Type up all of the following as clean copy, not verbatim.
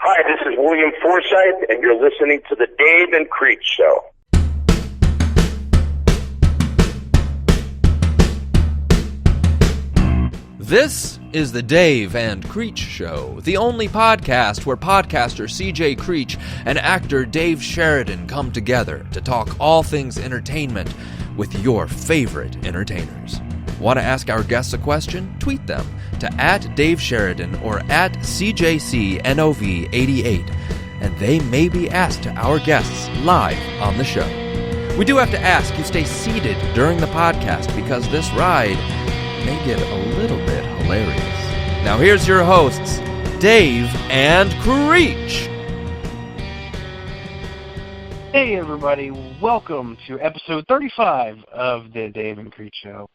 Hi, this is William Forsythe, and you're listening to the Dave and Creech Show. This is the Dave and Creech Show, the only podcast where podcaster C.J. Creech and actor Dave Sheridan come together to talk all things entertainment with your favorite entertainers. Want to ask our guests a question? Tweet them to @DaveSheridan or @CJCNOV88, and they may be asked to our guests live on the show. We do have to ask you stay seated during the podcast because this ride may get a little bit hilarious. Now here's your hosts, Dave and Creech. Hey everybody, welcome to episode 35 of the Dave and Creech Show.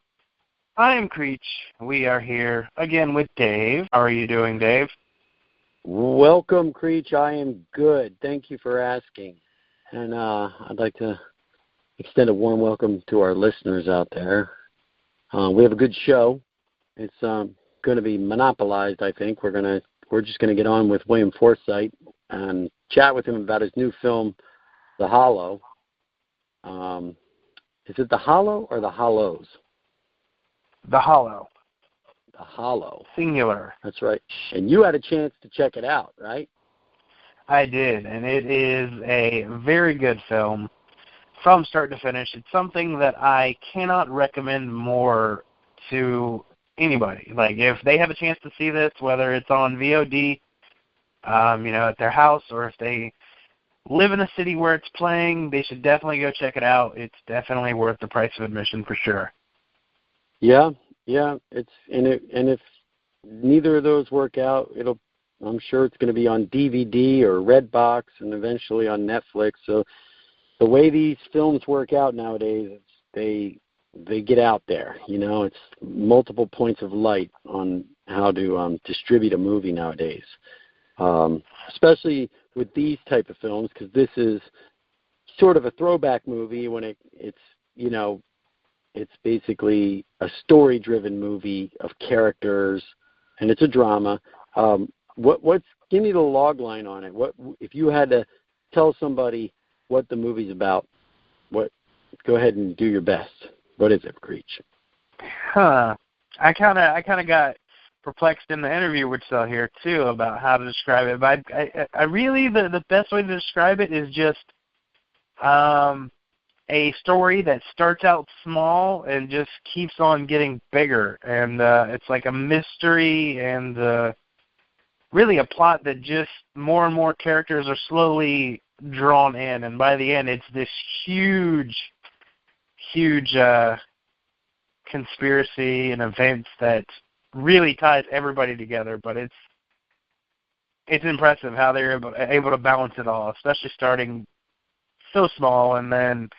I am Creech. We are here again with Dave. How are you doing, Dave? Welcome, Creech. I am good. Thank you for asking. And I'd like to extend a warm welcome to our listeners out there. We have a good show. It's going to be monopolized, I think. We're just going to get on with William Forsythe and chat with him about his new film, The Hollow. Is it The Hollow or The Hollows? The Hollow. The Hollow. Singular. That's right. And you had a chance to check it out, right? I did, and it is a very good film from start to finish. It's something that I cannot recommend more to anybody. Like, if they have a chance to see this, whether it's on VOD, at their house, or if they live in a city where it's playing, they should definitely go check it out. It's definitely worth the price of admission for sure. Yeah. If neither of those work out, I'm sure it's going to be on DVD or Redbox and eventually on Netflix. So the way these films work out nowadays, they get out there. It's multiple points of light on how to distribute a movie nowadays, especially with these type of films, because this is sort of a throwback movie when it's basically a story-driven movie of characters, and it's a drama. Give me the log line on it. What if you had to tell somebody what the movie's about? Go ahead and do your best. What is it, Creech? I kind of got perplexed in the interview we saw here too about how to describe it. But I really the best way to describe it is just a story that starts out small and just keeps on getting bigger, and it's like a mystery and really a plot that just more and more characters are slowly drawn in, and by the end it's this huge conspiracy and events that really ties everybody together. But it's impressive how they're able to balance it all, especially starting so small and then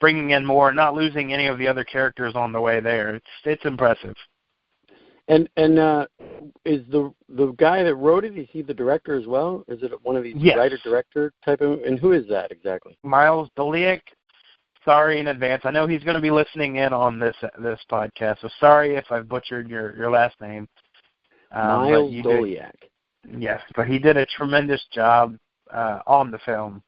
bringing in more, not losing any of the other characters on the way there. It's impressive. And is the guy that wrote it, is he the director as well? Is it one of these Yes. writer-director type of, and who is that exactly? Miles Doliak. Sorry in advance. I know he's going to be listening in on this podcast, so sorry if I've butchered your last name. Miles Doliak. Yes, but he did a tremendous job on the film,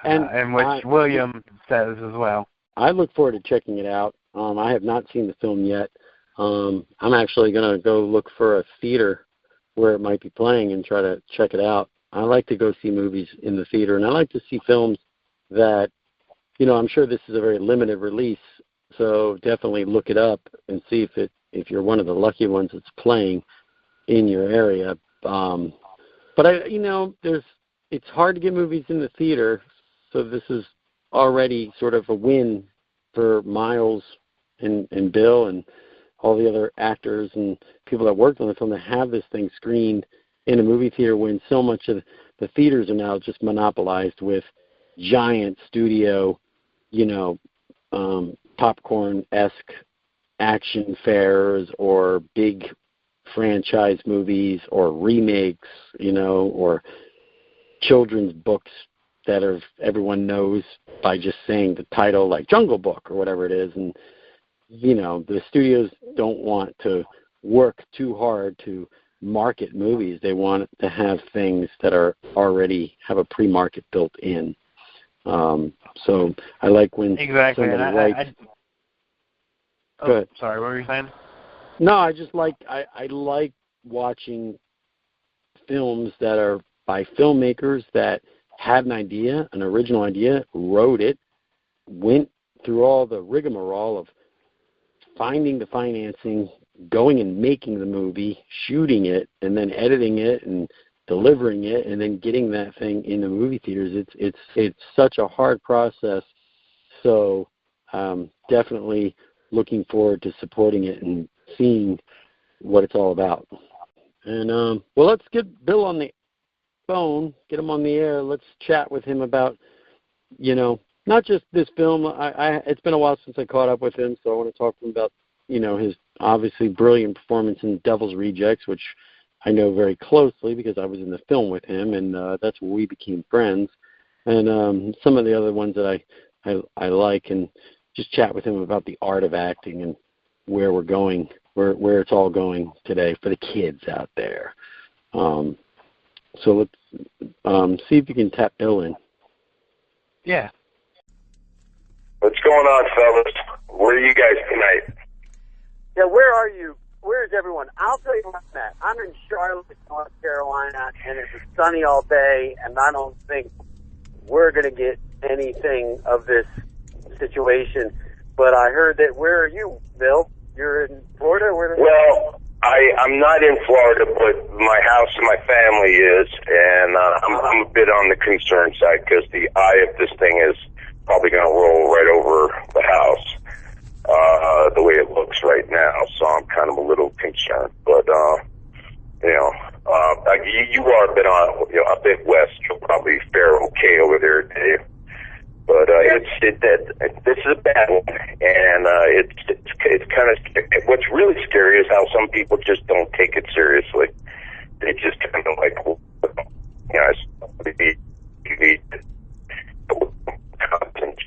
and which William says as well. I look forward to checking it out. I have not seen the film yet. I'm actually going to go look for a theater where it might be playing and try to check it out. I like to go see movies in the theater, and I like to see films that, I'm sure this is a very limited release, so definitely look it up and see if you're one of the lucky ones that's playing in your area. But it's hard to get movies in the theater, so this is already sort of a win for Miles and Bill and all the other actors and people that worked on the film to have this thing screened in a movie theater when so much of the theaters are now just monopolized with giant studio, popcorn-esque action fairs or big franchise movies or remakes, or children's books that everyone knows by just saying the title, like Jungle Book or whatever it is. And, the studios don't want to work too hard to market movies. They want to have things that are already have a pre-market built in. So I like when exactly. somebody writes. Go ahead. Sorry, what were you saying? No, I just like I like watching films that are by filmmakers that had an idea, an original idea, wrote it, went through all the rigmarole of finding the financing, going and making the movie, shooting it, and then editing it and delivering it, and then getting that thing in the movie theaters. It's such a hard process. So definitely looking forward to supporting it and seeing what it's all about. And well, let's get Bill on the phone, get him on the air. Let's chat with him about, not just this film. It's been a while since I caught up with him, so I want to talk to him about, his obviously brilliant performance in Devil's Rejects, which I know very closely because I was in the film with him, and that's where we became friends. And some of the other ones that I like, and just chat with him about the art of acting and where we're going, where it's all going today for the kids out there. So let's see if you can tap Bill in. Yeah. What's going on, fellas? Where are you guys tonight? Yeah, where are you? Where is everyone? I'll tell you where I'm at. I'm in Charlotte, North Carolina, and it's sunny all day, and I don't think we're going to get anything of this situation. But I heard that, where are you, Bill? You're in Florida? Well, I'm not in Florida, but my house and my family is, and I'm a bit on the concerned side because the eye of this thing is probably going to roll right over the house, the way it looks right now. So I'm kind of a little concerned. But you are a bit on, a bit west. You'll probably fare okay over there, Dave. But this is a bad one, and it's kind of, what's really scary is how some people just don't take it seriously. They just kind of like,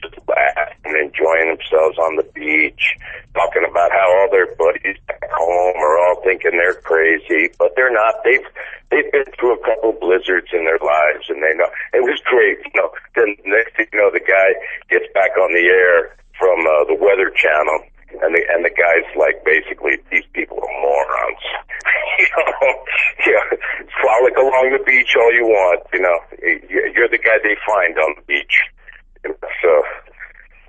just laugh and enjoying themselves on the beach, talking about how all their buddies back home are all thinking they're crazy, but they're not. They've been through a couple blizzards in their lives, and they know it was great. Then next thing you know, the guy gets back on the air from the Weather Channel, and the guy's like, basically, these people are morons. Frolic along the beach all you want. You're the guy they find on the beach. So,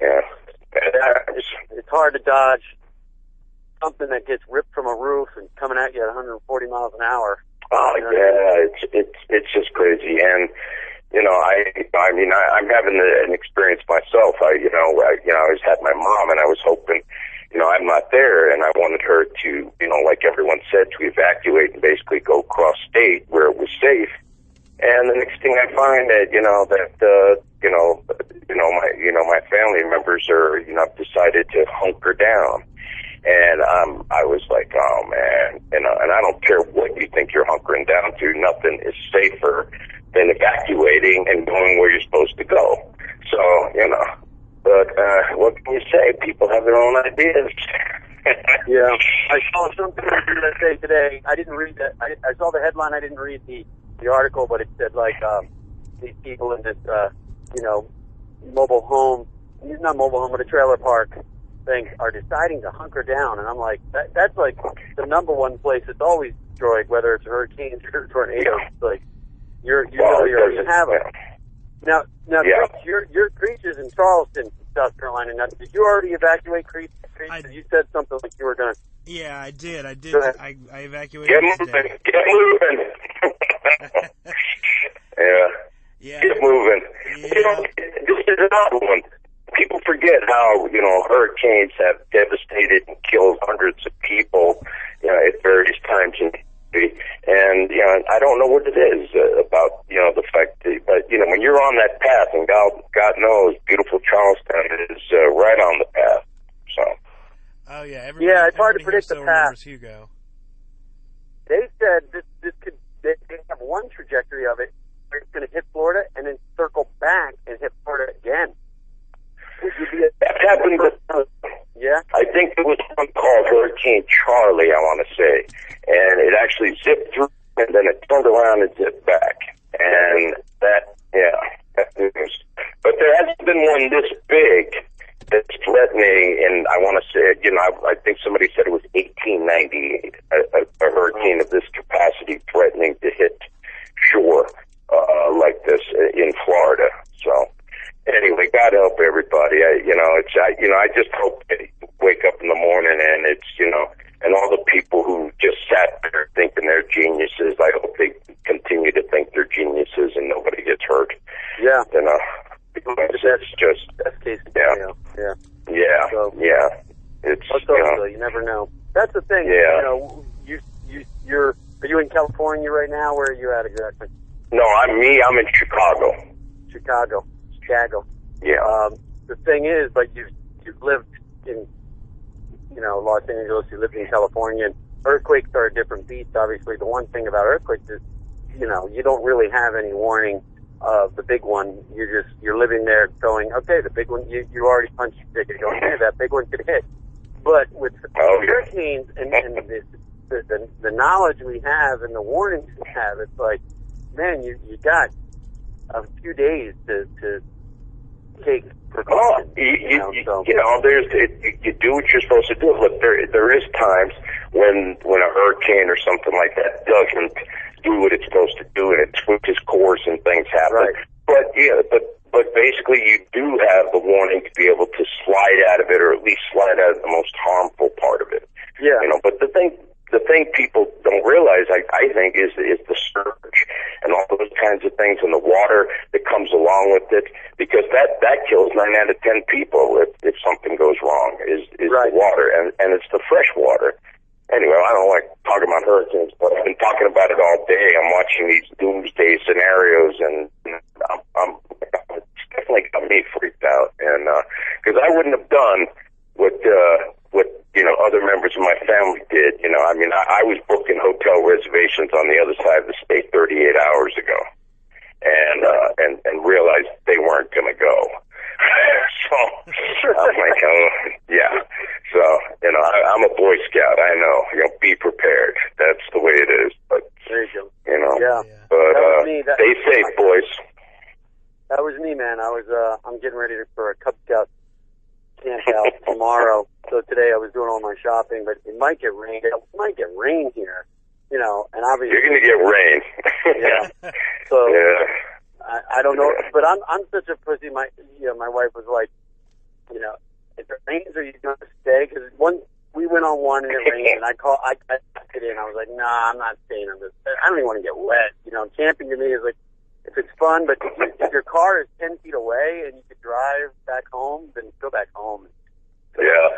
yeah. It's hard to dodge something that gets ripped from a roof and coming at you at 140 miles an hour. Oh, yeah, it's just crazy. And, I'm having an experience myself. I always had my mom, and I was hoping, I'm not there, and I wanted her to, like everyone said, to evacuate and basically go cross state where it was safe. And the next thing I find that, my family members are, decided to hunker down. And I was like, oh, man, and I don't care what you think you're hunkering down to. Nothing is safer than evacuating and going where you're supposed to go. So, but what can you say? People have their own ideas. Yeah. I saw something that day today. I didn't read that. I saw the headline. I didn't read the article, but it said, like, these people in this, mobile home, not mobile home, but a trailer park thing, are deciding to hunker down. And I'm like, that's like the number one place it's always destroyed, whether it's hurricanes or tornadoes. It's like, you already have them. Now, yeah. your Creech is in Charleston, South Carolina. Now, did you already evacuate Creech? You said something like you were going to. Yeah, I did. I evacuated. Get moving. Yeah. Get moving. Yeah. This is another one. People forget how, hurricanes have devastated and killed hundreds of people, at various times in history. And, I don't know what it is about, the fact that, but, when you're on that path, and God knows, beautiful Charleston is right on the path. So. Oh, yeah. It's hard to predict the path. Hugo. They said this could, they have one trajectory of it, where it's going to hit Florida and then circle back and hit Florida again. That happened with, I think it was one called Hurricane Charlie, I want to say, and it actually zipped through one this big that's threatening, and I want to say, I think somebody said it was 1898, a hurricane of this capacity threatening to hit shore like this in Florida. So anyway, God help everybody. I just hope they wake up in the morning and it's, and all the people who just sat there thinking they're geniuses, I hope they continue to think they're geniuses and nobody gets hurt. Yeah. It's just, that's case yeah. Yeah. Yeah. So, yeah. It's, you never know. That's the thing. Yeah. Are you in California right now? Where are you at exactly? No, I'm in Chicago. Chicago. Yeah. The thing is, but you've lived in, Los Angeles, you lived in California, and earthquakes are a different beast. Obviously, the one thing about earthquakes is, you don't really have any warning of the big one. You're living there going, okay, the big one, you already punched your ticket, going, hey, that big one could hit. But with hurricanes and the knowledge we have and the warnings we have, it's like, man, you got a few days to take precautions. You do what you're supposed to do. Look, there is times when a hurricane or something like that doesn't do what it's supposed to do, and it switches course and things happen. Right. But basically, you do have the warning to be able to slide out of it, or at least slide out of the most harmful part of it. Yeah. But the thing people don't realize, I think, is the surge and all those kinds of things, and the water that comes along with it, because that kills 9 out of 10 people if something goes wrong. Is right. The water, and it's the fresh water. Anyway, I don't like talking about hurricanes, but I've been talking about it all day. I'm watching these doomsday scenarios, and it's definitely got me freaked out. And because I wouldn't have done what other members of my family did. I was booking hotel reservations on the other side of the state 38 hours ago, and realized they weren't going to go. So I'm like, yeah. So I'm a Boy Scout. I know. Be prepared. That's the way it is. But there you go. Yeah. But that was me. stay safe, boys. That was me, man. I'm getting ready for a Cub Scout camp out tomorrow. So today I was doing all my shopping, but it might get rain. It might get rain here, and obviously you're going to get rain. Yeah. So yeah. I don't know, but I'm such a pussy. My wife was like, if it rains, are you going to stay? Because we went on one and it rained, and I it in. I was like, nah, I'm not staying on this. I don't even want to get wet. Camping to me is like, if it's fun, but if your car is 10 feet away and you could drive back home, then go back home. So yeah.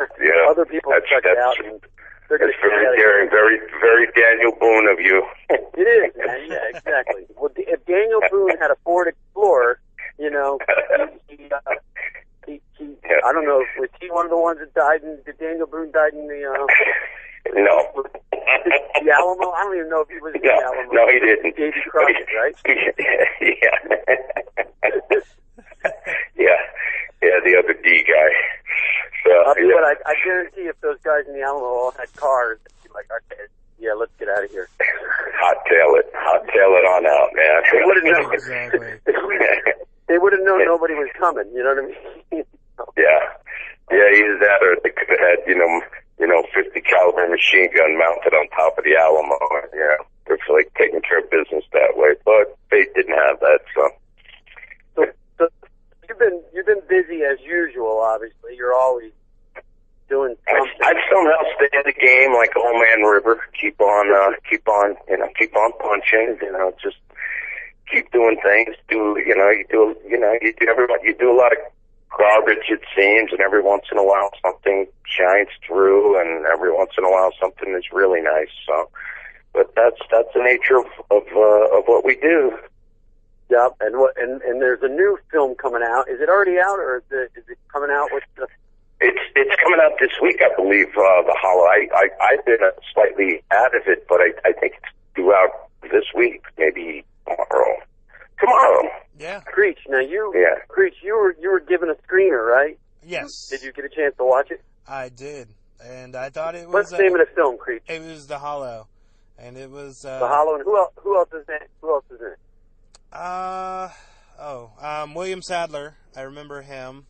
Other people check it out, and they're going to very daring, very, very Daniel Boone of you. It is, man. Yeah, exactly. Well, if Daniel Boone had a Ford Explorer, he I don't know, was he one of the ones that did Daniel Boone died in the, no. The Alamo? I don't even know if he was in the Alamo. No, he didn't. Davy Crockett, right? Yeah, the other D guy. So, But I guarantee if those guys in the Alamo all had cars, they'd be like, okay, let's get out of here. Hot-tail it on out, man. They would have known. Exactly. They would have known nobody was coming, you know what I mean? Yeah, either that or they could have had, 50 caliber machine gun mounted on top of the Alamo. Yeah, it's like taking care of business that way, but they didn't have that, so you've been busy as usual. Obviously, you're always doing something. I somehow stay in the game like Old Man River. Keep on punching. Just keep doing things. You do a lot of garbage, it seems, and every once in a while something shines through, and every once in a while something is really nice. So, but that's the nature of what we do. Yep, and there's a new film coming out. Is it already out, or is it coming out with the? It's coming out this week, I believe. The Hollow. I've been slightly out of it, but I think it's due out this week, maybe tomorrow. Yeah. Creech, now Creech, you were given a screener, right? Yes. Did you get a chance to watch it? I did, and I thought it was. What's the name of the film, Creech? It was The Hollow, and it was. The Hollow, and who else is in it? Who else is in it? William Sadler. I remember him.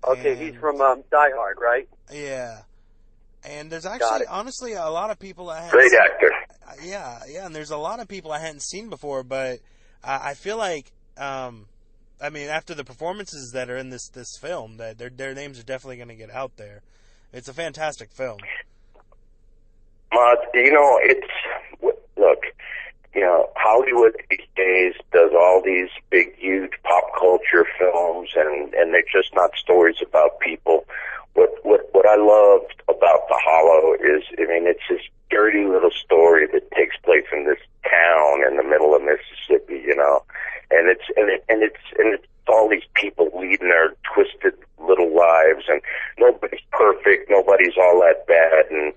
Okay, he's from Die Hard, right? Yeah. And there's actually, honestly, a lot of people I hadn't Great seen. actor. Yeah, and there's a lot of people I hadn't seen before, but I feel like, after the performances that are in this film, that their names are definitely going to get out there. It's a fantastic film. Look, Hollywood these days does all these big, huge pop culture films, and they're just not stories about people. What I loved about The Hollow is, it's this dirty little story that takes place in this town in the middle of Mississippi, and it's all these people leading their twisted little lives, and nobody's perfect, nobody's all that bad, and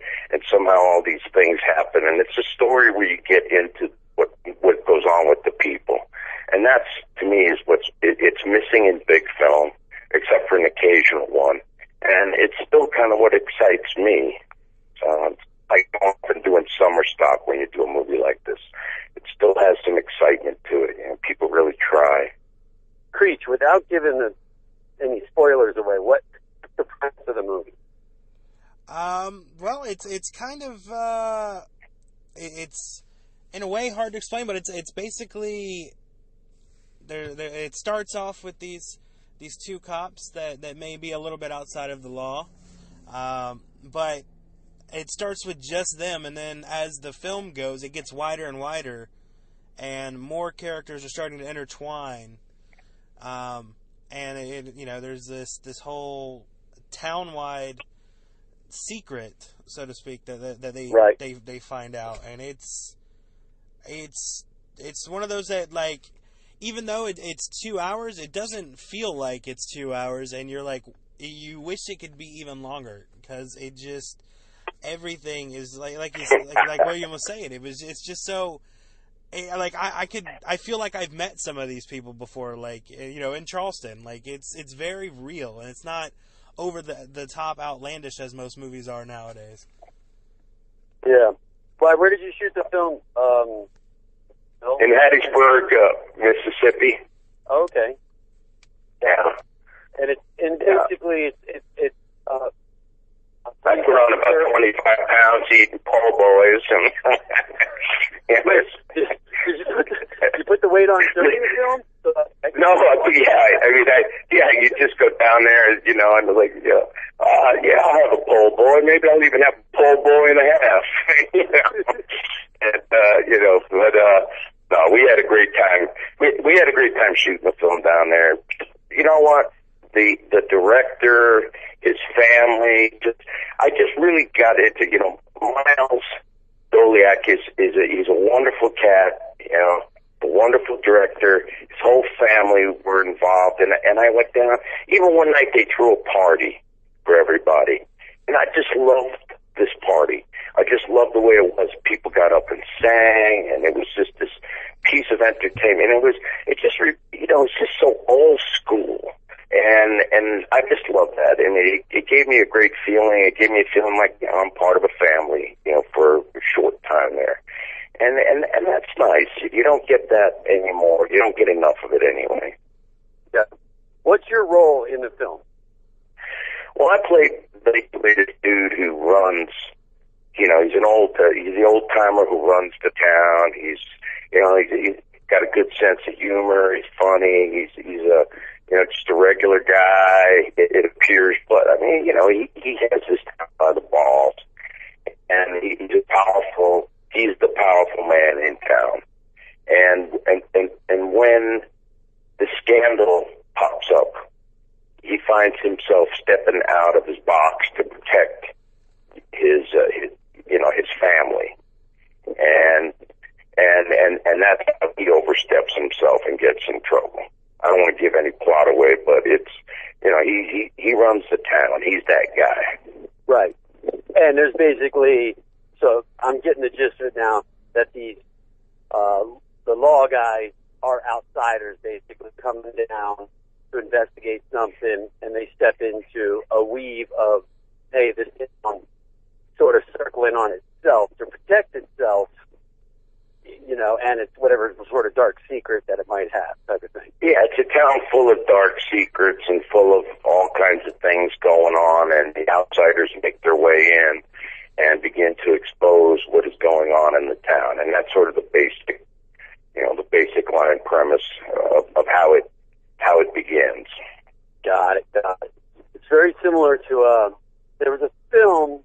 somehow all these things happen, and it's a story where you get into what goes on with the people, and that's, to me, is it's missing in big film, except for an occasional one. And it's still kind of what excites me. Like often doing summer stock when you do a movie like this. It still has some excitement to it. People really try. Creech, without giving any spoilers away, what's the premise of the movie? Well, it's kind of it's in a way hard to explain, but it's basically it starts off with these two cops that may be a little bit outside of the law, but it starts with just them, and then as the film goes, it gets wider and wider, and more characters are starting to intertwine, and there's this whole town-wide secret, so to speak, that they find out, and it's one of those that, like, even though it's 2 hours, it doesn't feel like it's 2 hours, and you're like, you wish it could be even longer, because it just, everything is like William was saying, it's just so, like, I feel like I've met some of these people before, like, in Charleston, like, it's very real, and it's not over the top outlandish as most movies are nowadays. Yeah. Well, where did you shoot the film? In Hattiesburg, Mississippi. Okay. Yeah. And basically it's I put on about 25 pounds eating po' boys, and did you put the weight on during the film? No, you just go down there, and I'm like, I'll have a po' boy. Maybe I'll even have a po' boy and a half. No, we had a great time. We had a great time shooting the film down there. You know what? The director, his family, I just really got into, Miles Doliak he's a wonderful cat, a wonderful director. His whole family were involved, and I went down. Even one night they threw a party for everybody, and I just loved this party. I just loved the way it was. People got up and sang, and it was just this piece of entertainment. And it's just so old school. And I just love that. And it gave me a great feeling. It gave me a feeling like I'm part of a family, for a short time there. And that's nice. You don't get that anymore. You don't get enough of it anyway. Yeah. What's your role in the film? Well, I played this dude who runs, he's the old timer who runs the town. He's got a good sense of humor. He's funny. He's a, just a regular guy, it appears, but I mean, he has this town by the balls, and he's the powerful man in town. And when the scandal pops up, he finds himself stepping out of his box to protect his family, and that's how he oversteps himself and gets in trouble. I don't want to give any plot away, but it's, he runs the town. He's that guy. Right. And there's basically, so I'm getting the gist of it now, that these, the law guys are outsiders basically coming down to investigate something, and they step into a weave of, hey, this is sort of circling on itself to protect itself. you know, and it's whatever sort of dark secret that it might have, type of thing. Yeah, it's a town full of dark secrets and full of all kinds of things going on, and the outsiders make their way in and begin to expose what is going on in the town. And that's sort of the basic, the basic line premise of how it begins. Got it. It's very similar to, there was a film,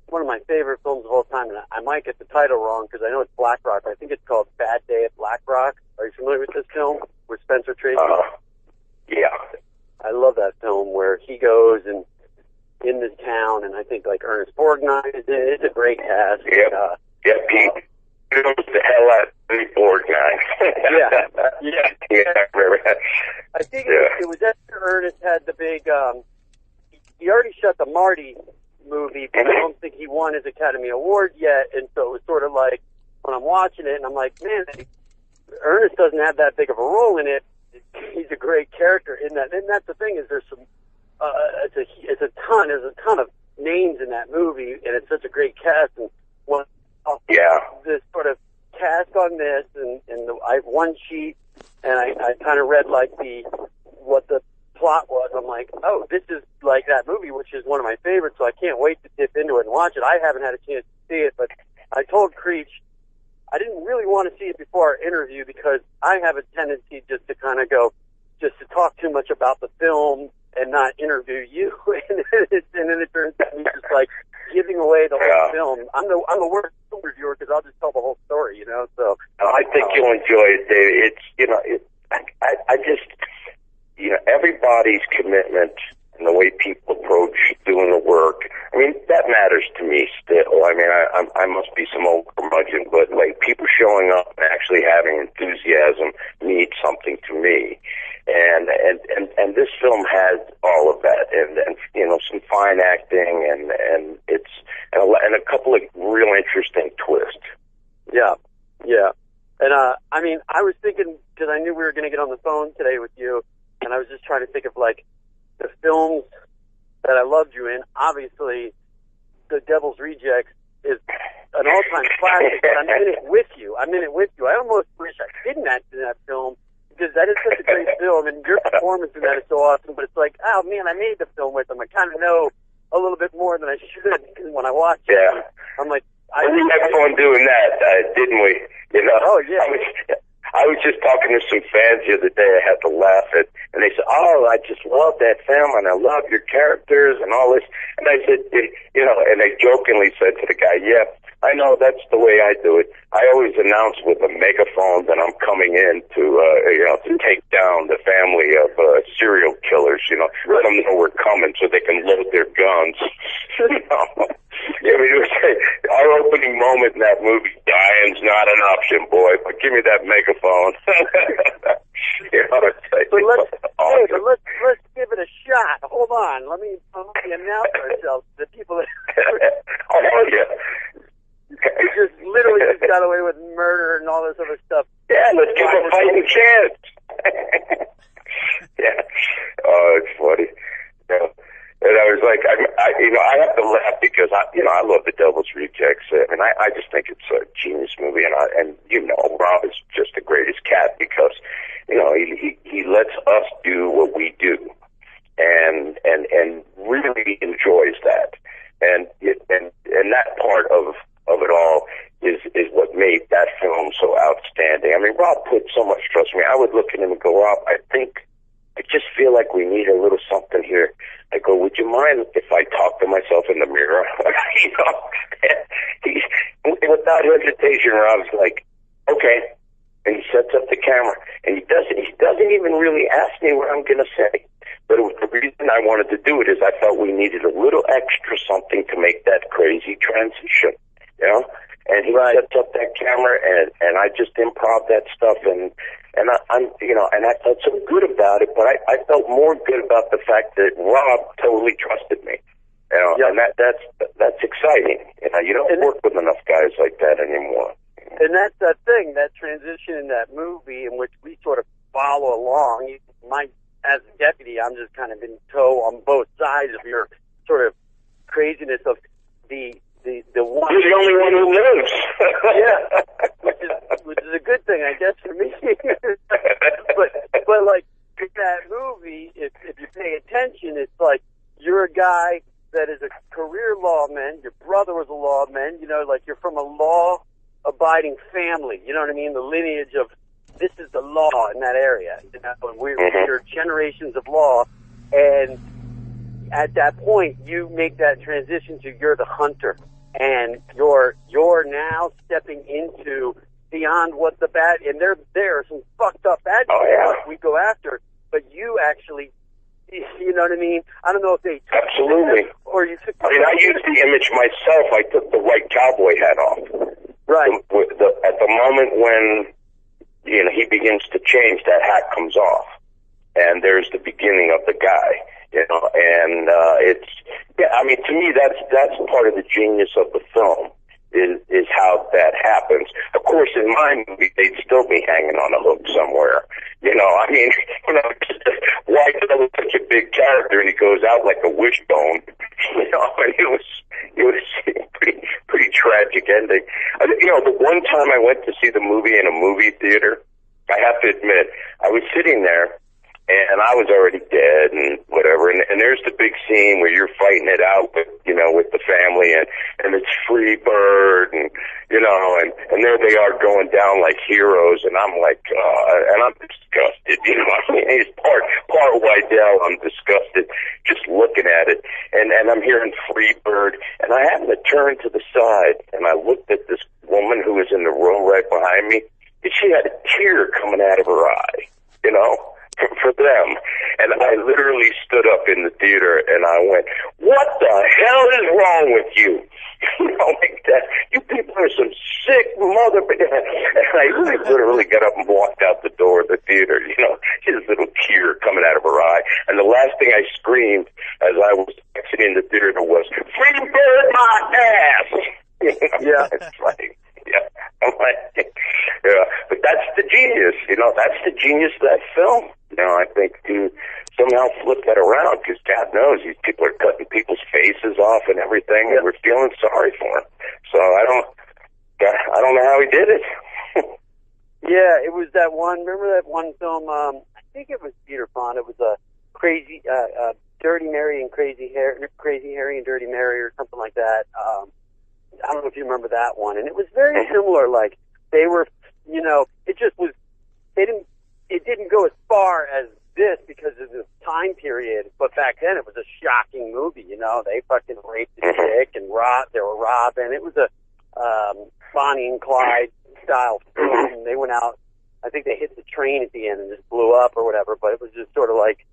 one of my favorite films of all time, and I might get the title wrong because I know it's Black Rock. I think it's called Bad Day at Black Rock. Are you familiar with this film with Spencer Tracy? Yeah. I love that film where he goes and in this town, and I think like Ernest Borgnine is in it. It's a great cast. Yeah, Pete. He knows the hell out of Pete Borgnine. Yeah, I remember that. I think it was after Ernest had the big, he already shot the Marty movie, but I don't think he won his Academy Award yet, and so it was sort of like, when I'm watching it, and I'm like, man, Ernest doesn't have that big of a role in it. He's a great character in that, and that's the thing, is there's some, there's a ton of names in that movie, and it's such a great cast, and this sort of cast on this, and I have one sheet, and I kind of read like what the plot was. I'm like, oh, this is like that movie, which is one of my favorites, so I can't wait to dip into it and watch it. I haven't had a chance to see it, but I told Creech I didn't really want to see it before our interview because I have a tendency just to talk too much about the film and not interview you, and then it turns out me just like giving away the whole film. I'm the worst film reviewer because I'll just tell the whole story, So I think you'll enjoy it, Dave. It's I just everybody's commitment and the way people approach doing the work. I mean, that matters to me still. I mean, I must be some old curmudgeon, but like people showing up and actually having enthusiasm means something to me. And this film has all of that, and some fine acting, and it's and a couple of real interesting twists. Yeah. And I mean, I was thinking, because I knew we were going to get on the phone today with you, and I was just trying to think of like the films that I loved you in. Obviously, The Devil's Rejects is an all-time classic, but I'm in it with you. I almost wish I didn't act in that film, because that is such a great film, and your performance in that is so awesome, but it's like, oh man, I made the film with them. I kind of know a little bit more than I should when I watch it. Yeah. I'm like, we had fun doing that, didn't we? Oh, yeah. I was just talking to some fans the other day. I had to laugh at, and they said, "Oh, I just love that film, and I love your characters and all this." And I said, and they jokingly said to the guy, "Yeah, I know that's the way I do it. I always announce with a megaphone that I'm coming in to take down the family of serial killers. Let them know we're coming so they can load their guns." Our opening moment in that movie, dying's not an option, boy, but give me that megaphone. Let's give it a shot. Hold on. Let me announce ourselves to the people that just literally got away with murder and all this other stuff. Yeah, let's give them a fighting chance. Yeah. Oh, it's funny. Yeah. And I was like, I have to laugh because I love The Devil's Rejects, and I just think it's a genius movie, and Rob is just the greatest cat because, he lets us do what we do, and really enjoys that, and that part of it all is what made that film so outstanding. I mean, Rob put so much trust in me. I would look at him and go, Rob, I just feel like we need a little something here. I go, would you mind if I talk to myself in the mirror? Without hesitation, Rob's like, okay. And he sets up the camera, and he doesn't even really ask me what I'm going to say. But the reason I wanted to do it is I felt we needed a little extra something to make that crazy transition, And he sets up that camera, and I just improv that stuff, and I felt so good about it. But I felt more good about the fact that Rob totally trusted me, and that's exciting. You don't work with enough guys like that anymore. And that's that thing, that transition in that movie in which we sort of follow along. As a deputy, I'm just kind of in tow on both sides of your sort of craziness of the one. You're the only one who lives. Yeah, which is which is a good thing, I guess, for me. but like in that movie, if you pay attention, it's like you're a guy that is a career lawman. Your brother was a lawman. You know, like you're from a law-abiding family. You know what I mean? The lineage of this is the law in that area. You know, and we're generations of law, and at that point, you make that transition to you're the hunter, and you're now stepping into beyond what the bad, and there are some fucked up bad guys we go after, but you actually, you know what I mean? I don't know if they absolutely or you took. I mean, I used the image myself. I took the white cowboy hat off. Right. At the moment when he begins to change, that hat comes off, and there's the beginning of the guy. And it's I mean, to me, that's part of the genius of the film. Is how that happens. Of course, in my movie, they'd still be hanging on a hook somewhere. I mean, why is such a big character and he goes out like a wishbone? And it was pretty tragic ending. The one time I went to see the movie in a movie theater, I have to admit, I was sitting there. And I was already dead and whatever. And there's the big scene where you're fighting it out with, with the family and it's Free Bird and there they are going down like heroes. And I'm like, and I'm disgusted, I mean, he's part Wydell. I'm disgusted just looking at it. And I'm hearing Free Bird. And I happened to turn to the side and I looked at this woman who was in the row right behind me. And she had a tear coming out of her eye, for them. And I literally stood up in the theater and I went, what the hell is wrong with you? Like that. You people are some sick mother. And I literally got up and walked out the door of the theater, just a little tear coming out of her eye. And the last thing I screamed as I was exiting the theater was, Free Bird my ass! Yeah. It's like, yeah. I'm like, yeah. But that's the genius, that's the genius of that film. I think to somehow flip that around, because God knows these people are cutting people's faces off and everything, and we're feeling sorry for him. So I don't know how he did it. Yeah, it was that one. Remember that one film? I think it was Peter Fonda. It was a crazy, Dirty Mary and Crazy Harry and Dirty Mary, or something like that. I don't know if you remember that one. And it was very similar. Like they were, it just was. It didn't go as far as this because of the time period, but back then it was a shocking movie. They fucking raped the chick and they were robbing. It was a Bonnie and Clyde style film. They went out. I think they hit the train at the end and just blew up or whatever. But it was just sort of like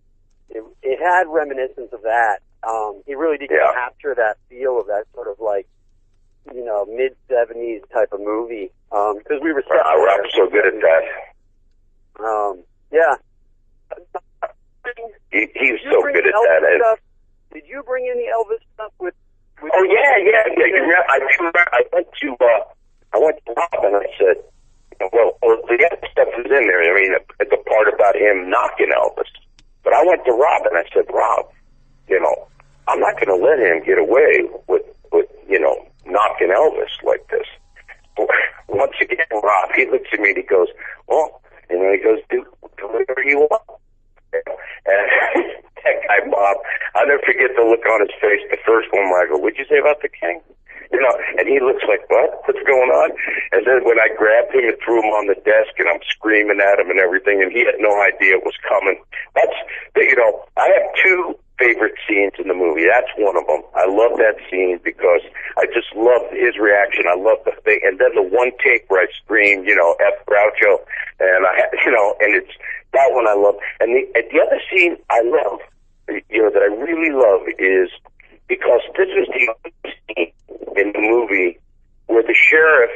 it had reminiscence of that. He really did capture that feel of that sort of like mid-70s type of movie because we were. I'm so good at that. Yeah. He's so good at that. Stuff? Did you bring any Elvis stuff with oh yeah. I went to Rob and I said, well, the other stuff is in there. I mean, the part about him knocking Elvis. But I went to Rob and I said, Rob, I'm not going to let him get away with knocking Elvis like this. Once again, Rob, he looks at me and he goes, well, he goes, do whatever you want. And that guy, Bob, I'll never forget the look on his face. The first one, I go, what'd you say about the king? And he looks like, what's going on? And then when I grabbed him and threw him on the desk and I'm screaming at him and everything, and he had no idea it was coming. That's, I have two favorite scenes in the movie. That's one of them. I love that scene because I just love his reaction. I love the thing. And then the one take where I screamed, F Groucho. And and it's that one I love. And the other scene I love, that I really love is because this is the only scene in the movie where the sheriff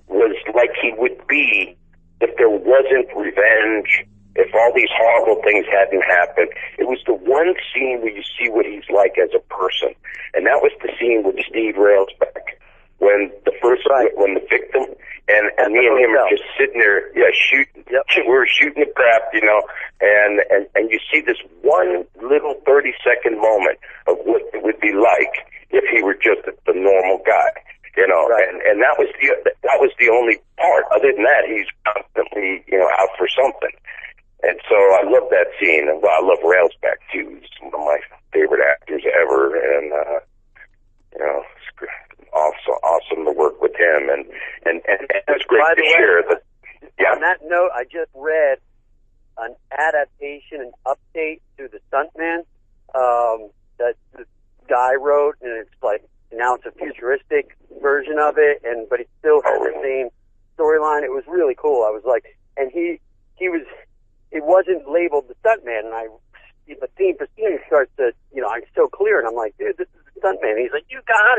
was like he would be if there wasn't revenge, if all these horrible things hadn't happened. It was the one scene where you see what he's like as a person. And that was the scene with Steve Railsback. When when the victim and me and him are just sitting there, shooting. Yep. We're shooting the crap, and you see this one little 30-second moment of what it would be like if he were just the normal guy. you know, Right. and that was the only part. Other than that, he's constantly, you know, out for something. And so I love that scene. And I love Railsback too. He's one of my favorite actors ever, and you know, it's awesome to work with him, and it's great By the to way, share that. Yeah. On that note, I just read an adaptation, an update to the Stuntman that this guy wrote, and it's like now it's a futuristic version of it, but it still has the same storyline. It was really cool. I was like, and it wasn't labeled the Stuntman, and the theme for scene starts to, you know, I'm so clear, and I'm like, dude, this is the Stuntman. And he's like, you got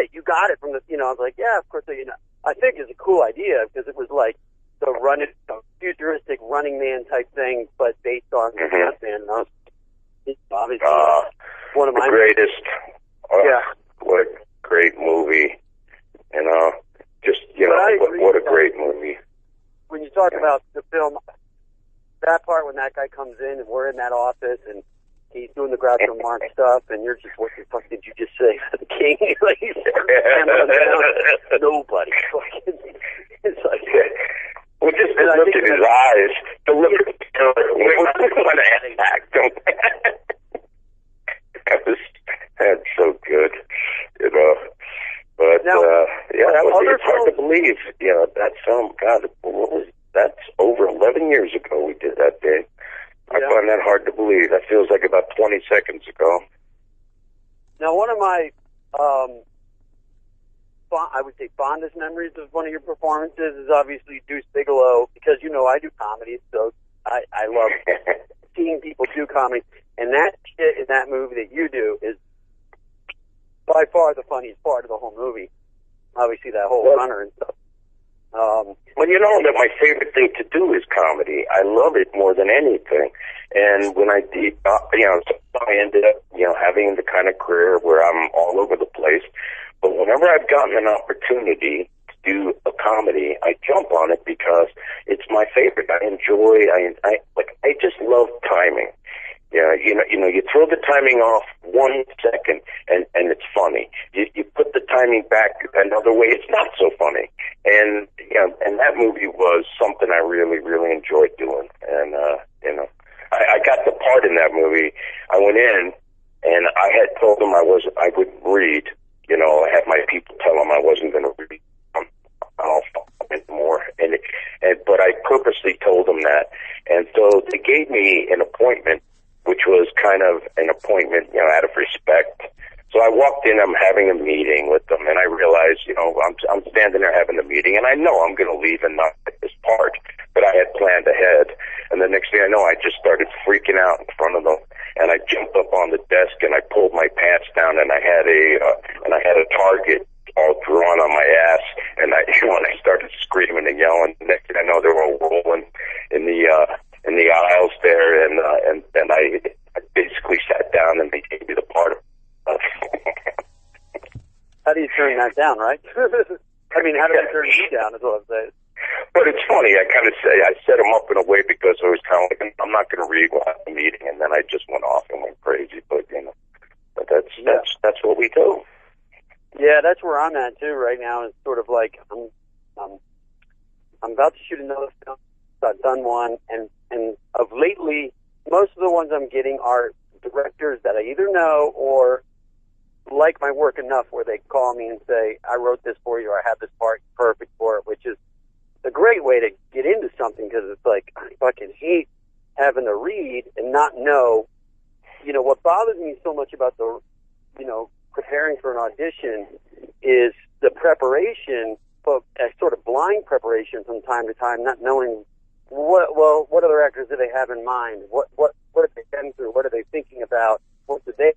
it from the, you know. I was like, yeah, of course. You know, I think it's a cool idea because it was like the futuristic Running Man type thing, but based on the Stuntman. And I was obviously one of my greatest. Yeah. What a great movie. You know, just, you know, what a great movie. When you talk about the film, that part when that guy comes in and we're in that office and he's doing the Groucho Marx stuff, and you're just, what the fuck did you just say? The king? Like, he's nobody. It's like, well, just the look in his eyes, the look at the killer, when I act, that's so good, you know. But now, yeah, that was it's hard to believe. You know, that film. God, that's over 11 years ago we did that day. I find that hard to believe. That feels like about 20 seconds ago. Now, one of my, I would say, fondest memories of one of your performances is obviously Deuce Bigalow, because, you know, I do comedy, so I love seeing people do comedy. And that shit in that movie that you do is by far the funniest part of the whole movie. Obviously, that whole runner and stuff. Well, you know that my favorite thing to do is comedy. I love it more than anything. And when I did, you know, I ended up, you know, having the kind of career where I'm all over the place. But whenever I've gotten an opportunity to do a comedy, I jump on it because it's my favorite. I enjoy. I just love timing. Yeah, you know, you throw the timing off 1 second, and it's funny. You put the timing back another way, it's not so funny. And and that movie was something I really, really enjoyed doing. And you know, I got the part in that movie. I went in, and I had told them I wouldn't read. You know, I had my people tell them I wasn't going to read anymore. But I purposely told them that, and so they gave me an appointment, which was kind of an appointment, you know, out of respect. So I walked in, I'm having a meeting with them, and I realized, you know, I'm standing there having a meeting, and I know I'm going to leave and not get this part, but I had planned ahead. And the next thing I know, I just started freaking out in front of them, and I jumped up on the desk, and I pulled my pants down, and I had a target all drawn on my ass, and I started screaming and yelling. The next thing I know, they were all rolling in the aisles there, and I basically sat down, and they gave me the part of. How do you turn that down, right? I mean, how do you turn me down is what I'm saying. But it's funny, I set them up in a way because I was kind of like, I'm not going to read while I'm at the meeting, and then I just went off and went crazy. But, you know, that's what we do. Yeah, that's where I'm at too right now. It's sort of like I'm about to shoot another film. I've done one, and of lately, most of the ones I'm getting are directors that I either know or like my work enough where they call me and say, I wrote this for you, or I have this part perfect for it, which is a great way to get into something, because it's like, I fucking hate having to read and not know. You know, what bothers me so much about the, you know, preparing for an audition is the preparation, but a sort of blind preparation from time to time, not knowing what other actors do they have in mind? What have they been through? What are they thinking about? What do they,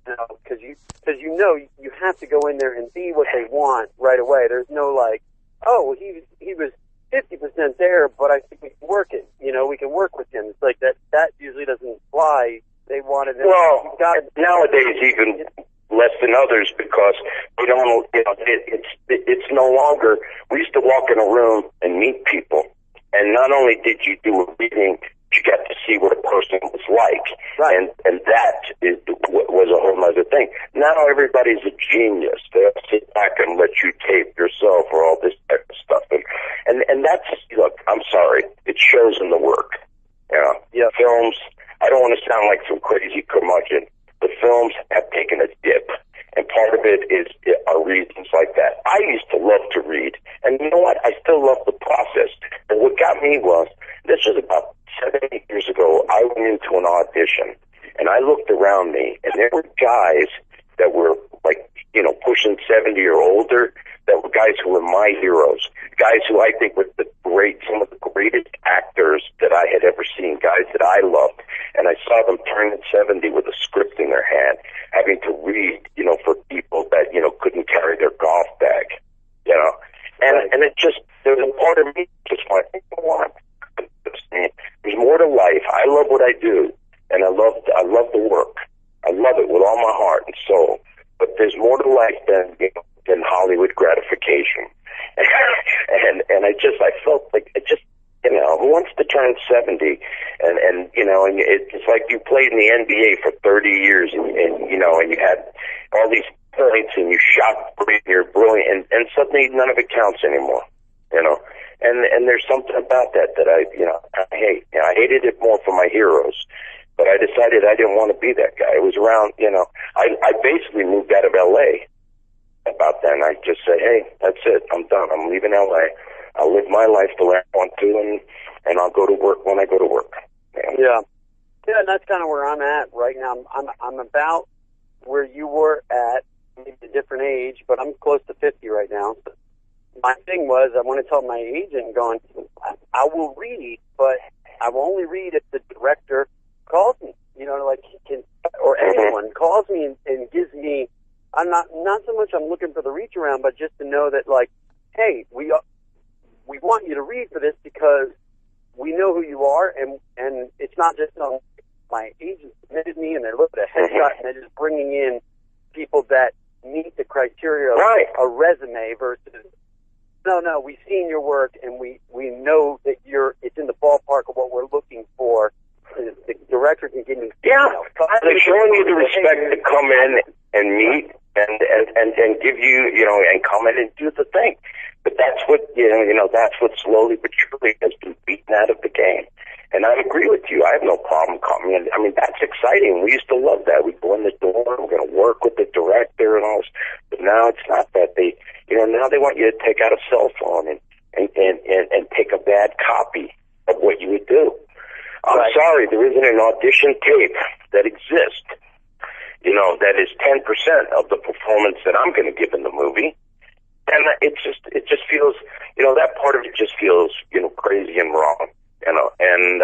you know, because you know you have to go in there and be what they want right away. There's no like, oh, he was 50% there, but I think we can work it. You know, we can work with him. It's like that usually doesn't fly. They wanted it. Well, nowadays even less than others, because we don't. You know, it's no longer. We used to walk in a room and meet people. And not only did you do a reading you got to see what a person was like. Right. And that was a whole other thing. Now everybody's a genius. They'll sit back and let you tape yourself or all this type of stuff. And that's, look, I'm sorry, it shows in the work. You know, films, I don't want to sound like some crazy curmudgeon. The films have taken a dip. And part of it are reasons like that. I used to love to read. And you know what? I still love the process. And what got me was, this was about 7, 8 years ago, I went into an audition. And I looked around me, and there were guys that were like, you know, pushing 70 or older, that were guys who were my heroes. Guys who I think were some of the greatest actors that I had ever seen, guys that I loved. And I saw them turning 70 with a script in their hand, having to read, you know, for people that, you know, couldn't carry their golf bag, you know. And it just, there was a part of me just went, you know what? There's more to life. I love what I do, and I love the work. I love it with all my heart and soul. But there's more to life than Hollywood gratification. And I felt like you know, who wants to turn 70 and you know, and it's like you played in the NBA for 30 years and you know, and you had all these points and you shot great, you're brilliant, and suddenly none of it counts anymore, you know. And there's something about that I hate. You know, I hated it more for my heroes, but I decided I didn't want to be that guy. It was around, you know, I basically moved out of L.A. about then. I just said, hey, that's it. I'm done. I'm leaving L.A. I'll live my life the way I want to, and I'll go to work when I go to work. Yeah, and that's kind of where I'm at right now. I'm about where you were at, maybe a different age, but I'm close to 50 right now. So my thing was, I want to tell my agent, going, I will read, but I will only read if the director calls me. You know, like or anyone calls me and gives me. I'm not so much I'm looking for the reach around, but just to know that, like, hey, we want you to read for this because we know who you are, and it's not just my agent submitted me and they're looking at a headshot and they're just bringing in people that meet the criteria of a resume versus no, we've seen your work and we know that it's in the ballpark of what we're looking for. The director can give me they're showing you the respect to come in and meet and give you, you know, and come in and do the thing. But that's what, you know, that's what slowly but surely has been beaten out of the game. And I agree with you. I have no problem coming in. I mean, that's exciting. We used to love that. We go in the door, we're going to work with the director and all this. But now it's not that. Now they want you to take out a cell phone and take a bad copy of what you would do. I'm sorry, there isn't an audition tape that exists, you know, that is 10% of the performance that I'm going to give in the movie. And it just feels, you know, that part of it just feels, you know, crazy and wrong, you know, and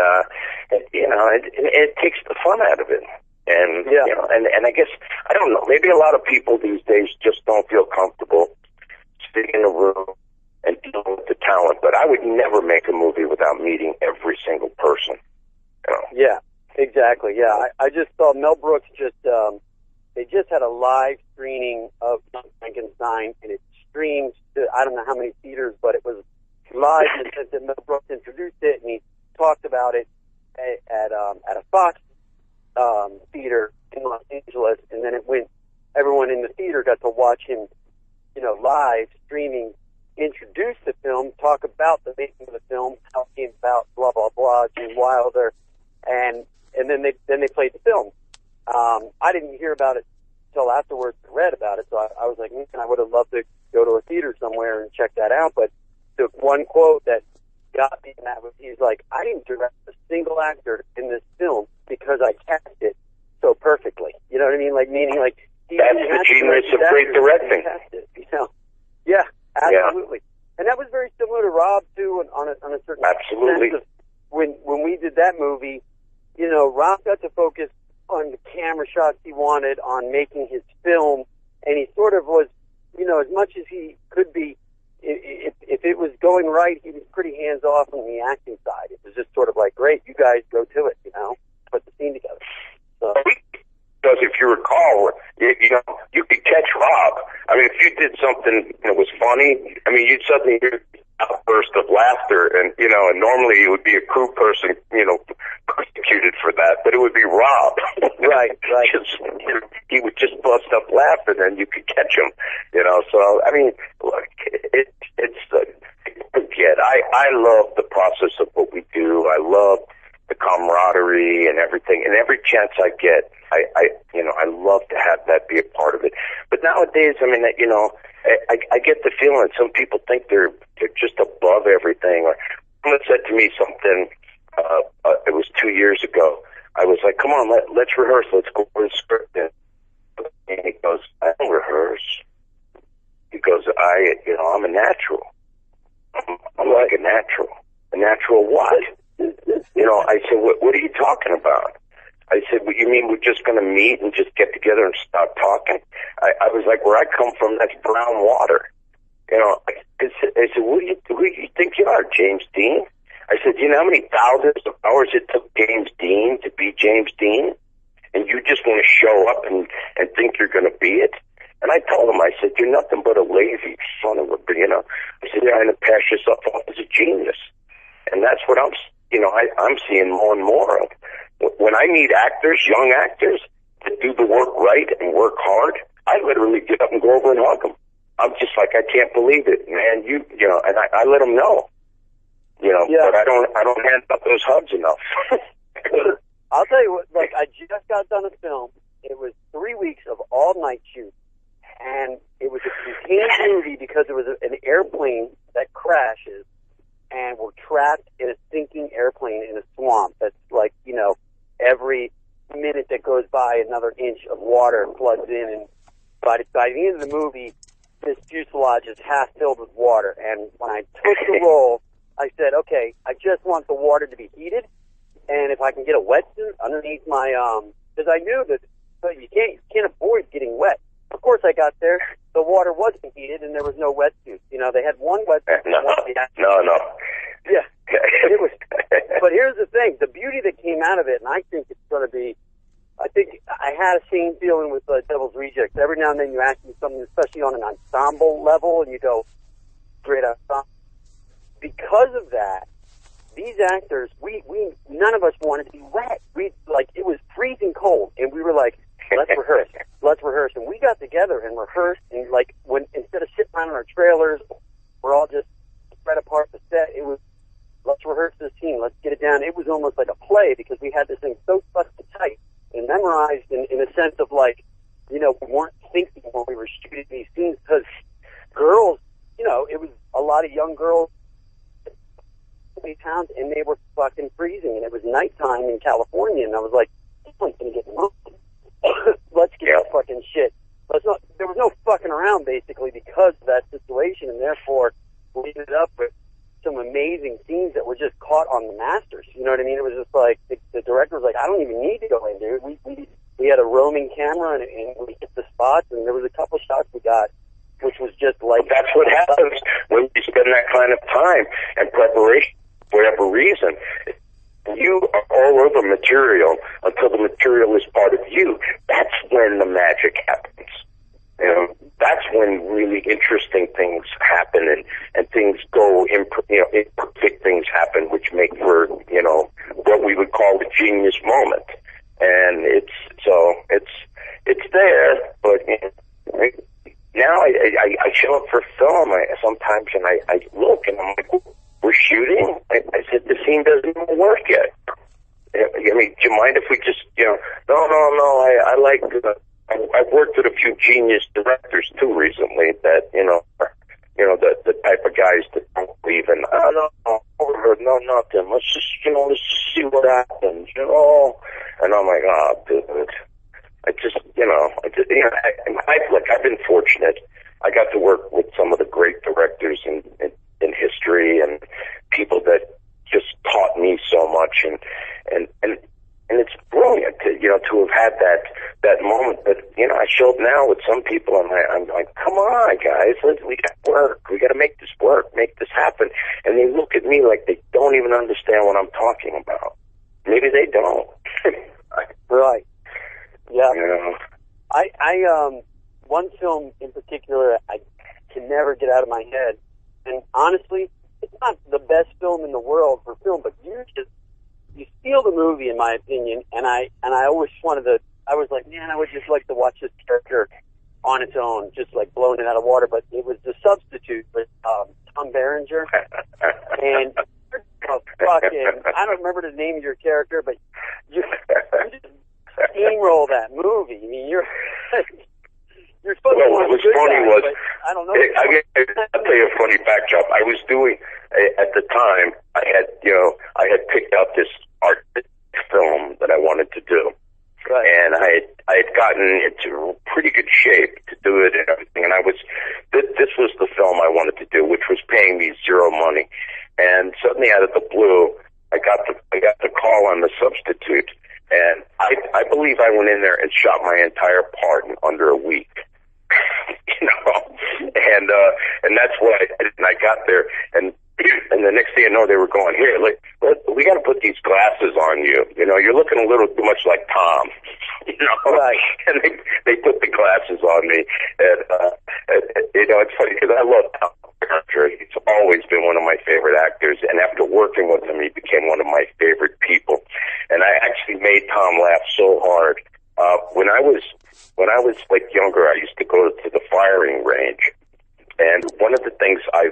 you know, it takes the fun out of it. And, you know, and I guess, I don't know, maybe a lot of people these days just don't feel comfortable sitting in a room and dealing with the talent, but I would never make a movie without meeting every single person, you know. Yeah, exactly. Yeah, I just saw Mel Brooks they just had a live screening of Frankenstein, and it streamed to, I don't know how many theaters, but it was live in the sense that Mel Brooks introduced it, and he talked about it at a Fox theater in Los Angeles, and then everyone in the theater got to watch him, you know, live streaming, introduce the film, talk about the making of the film, how it came about, blah, blah, blah, Gene Wilder, and then they played the film. I didn't hear about it until afterwards. I read about it, so I was like, I would have loved to go to a theater somewhere and check that out. But the one quote that got me in that was, he's like, I didn't direct a single actor in this film because I cast it so perfectly. You know what I mean? Like, meaning, like, that's the genius of great directing. You know? Yeah, absolutely. Yeah. And that was very similar to Rob too, on a certain absolutely sense of when we did that movie. You know, Rob got to focus on the camera shots he wanted, on making his film, and he sort of was, you know, as much as he could be, if it was going right, he was pretty hands off on the acting side. It was just sort of like, great, you guys go to it, you know, put the scene together. So. Because if you recall, you know, you could catch Rob. I mean, if you did something that was funny, I mean, you'd suddenly hear a outburst of laughter, and, you know, and normally it would be a crew person, you know, for that, but it would be Rob. Right. He would just bust up laughing, and you could catch him. So I mean, look, I love the process of what we do. I love the camaraderie and everything, and every chance I get, I love to have that be a part of it. But nowadays, I mean, I get the feeling some people think they're just above everything. Or someone said to me something. It was 2 years ago. I was like, "Come on, let's rehearse. Let's go over the script." And he goes, "I don't rehearse." He goes, "I'm a natural. I'm like a natural. A natural what?" I said, what are you talking about? I said, "What you mean we're just going to meet and just get together and start talking?" I was like, "Where I come from, that's brown water." I said, who do you think you are, James Dean? I said, "Do you know how many thousands of hours it took James Dean to be James Dean? And you just want to show up and think you're going to be it?" And I told him, I said, "You're nothing but a lazy son of a, I said, "You're trying to pass yourself off as a genius." And that's what I'm seeing more and more of. When I meet actors, young actors, that do the work right and work hard, I literally get up and go over and hug them. I'm just like, I can't believe it, man. And I let them know. But I don't hand up those hugs enough. I'll tell you what, like, I just got done a film. It was 3 weeks of all-night shoot. And it was a contained movie because it was an airplane that crashes, and we're trapped in a sinking airplane in a swamp that's like, every minute that goes by, another inch of water floods in. And by the end of the movie, this fuselage is half filled with water. And when I took the role, I said, okay, I just want the water to be heated, and if I can get a wetsuit underneath my, because I knew that you can't avoid getting wet. Of course, I got there, the water wasn't heated, and there was no wetsuit. They had one wetsuit. No. Yeah, it was. But here's the thing: the beauty that came out of it, and I think it's going to be. I think I had a same feeling with Devil's Rejects. Every now and then, you ask me something, especially on an ensemble level, and you go, "Great ensemble." Because of that, these actors, we none of us wanted to be wet. It was freezing cold, and we were like, let's rehearse. And we got together and rehearsed, and instead of sitting around in our trailers, we're all just spread apart the set. It was, let's rehearse this scene, let's get it down. It was almost like a play because we had this thing so fucking tight and memorized in a sense of we weren't thinking when we were shooting these scenes, because girls, it was a lot of young girls, pounds, and they were fucking freezing, and it was nighttime in California, and I was like, this one's gonna get me. Let's get this fucking shit. There was no fucking around, basically, because of that situation, and therefore we ended up with some amazing scenes that were just caught on the masters. You know what I mean? It was just like the director was like, I don't even need to go in, dude. We had a roaming camera, and we hit the spots, and there was a couple shots we got, which was just like, that's what happens when you spend that kind of time and preparation. For whatever reason, you are all over material until the material is part of you. That's when the magic happens. That's when really interesting things happen, and things go, imperfect things happen, which make for, what we would call the genius moment. And it's there, but now I show up for film sometimes, and I look, and I'm like, we're shooting? I said, the scene doesn't even work yet. I mean, do you mind if we just, no, I like, I've worked with a few genius directors, too, recently, that, the type of guys that don't believe in, no, nothing, let's just see what happens, and I'm like, dude, I've been fortunate. I got to work with some of the great directors in history, and people that just taught me so much, and it's brilliant to have had that moment. But I show up now with some people, and I'm like, come on, guys, we got to work. We got to make this work, make this happen. And they look at me like they don't even understand what I'm talking about. Maybe they don't. Right. Yeah. I one film in particular I can never get out of my head. And honestly, it's not the best film in the world for film, but you steal the movie, in my opinion. And I always wanted to. I was like, man, I would just like to watch this character on its own, just like blowing it out of water. But it was the substitute with Tom Berenger, and fucking, I don't remember the name of your character, but you just steamroll that movie. I mean, you're supposed to what be was good funny guy, was, but I don't know. I'll tell you a funny backdrop. I was doing, at the time, I had picked out this art film that I wanted to do. Right. And I had gotten into pretty good shape to do it and everything. And this was the film I wanted to do, which was paying me zero money. And suddenly, out of the blue, I got the call on the substitute, and I believe I went in there and shot my entire part in under a week. And that's what I got there, and the next thing I know, they were going, here, like, we got to put these glasses on you. You're looking a little too much like Tom. Right. And they put the glasses on me, and it's funny because I love Tom. He's always been one of my favorite actors, and after working with him, he became one of my favorite people. And I actually made Tom laugh so hard. When I was like younger, I used to go to the firing range, and one of the things I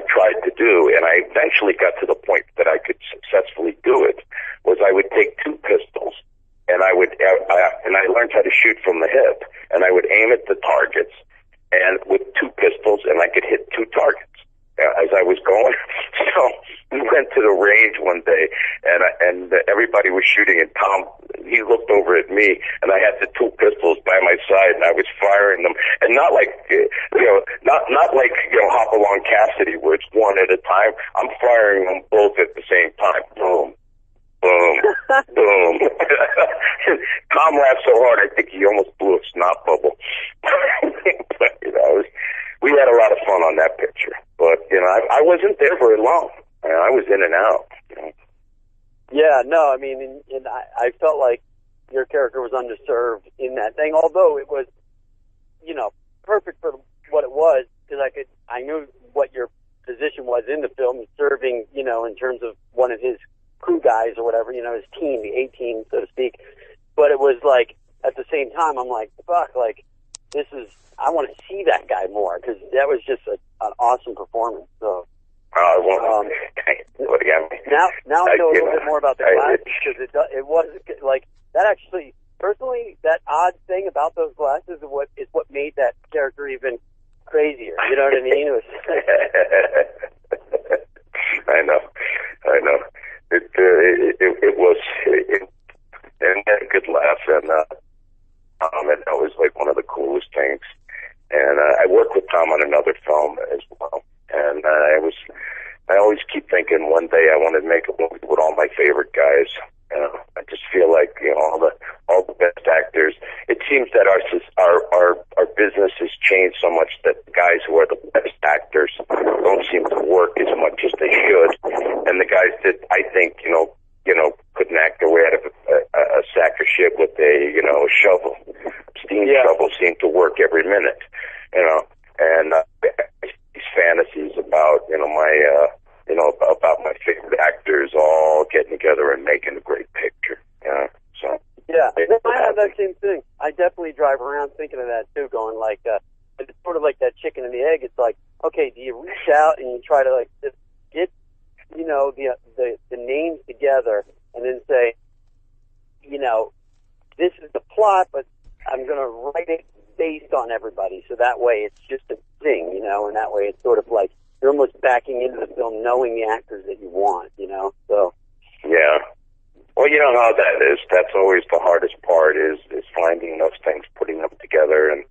tried to do, and I eventually got to the point that I could successfully do it, was I would take two pistols, and I learned how to shoot from the hip, and I would aim at the targets. And with two pistols, and I could hit two targets as I was going. So we went to the range one day, and everybody was shooting, and Tom, he looked over at me, and I had the two pistols by my side, and I was firing them, and not like Hopalong Cassidy, where it's one at a time. I'm firing them both at the same time. Boom. Boom, boom. Tom laughed so hard, I think he almost blew a snot bubble. But, we had a lot of fun on that picture. But, I wasn't there very long. I was in and out. Yeah, no, I mean, and I felt like your character was underserved in that thing, although it was, perfect for what it was, because I knew what your position was in the film, serving, in terms of one of his crew guys or whatever, his team, the A-team, so to speak. But it was like, at the same time, I'm like, fuck, like, I want to see that guy more, because that was just an awesome performance. So, now I know a little bit more about the glasses, because it was like, that actually, personally, that odd thing about those glasses is what made that character even crazier. You know what I mean? It was I know. It was, and had a good laugh, and that was like one of the coolest things. And I worked with Tom on another film as well, and I always keep thinking one day I want to make a movie with all my favorite guys. I just feel like all the best actors. It seems that our business has changed so much that the guys who are the best actors don't seem to work as much as they should, and the guys that I think couldn't act their way out of a sack of shit with a shovel, steam shovel, seem to work every minute. And these fantasies about about my favorite actors all getting together and making a great picture. So yeah, I have that same thing. I definitely drive around thinking of that too, going like, it's sort of like that chicken and the egg. It's like, okay, do you reach out and you try to like just get the names together and then say, this is the plot, but I'm going to write it based on everybody, so that way it's just a thing, and that way it's sort of like you're almost backing into the film knowing the actors that you want, so. Yeah. Well, you know how that is. That's always the hardest part is finding those things, putting them together and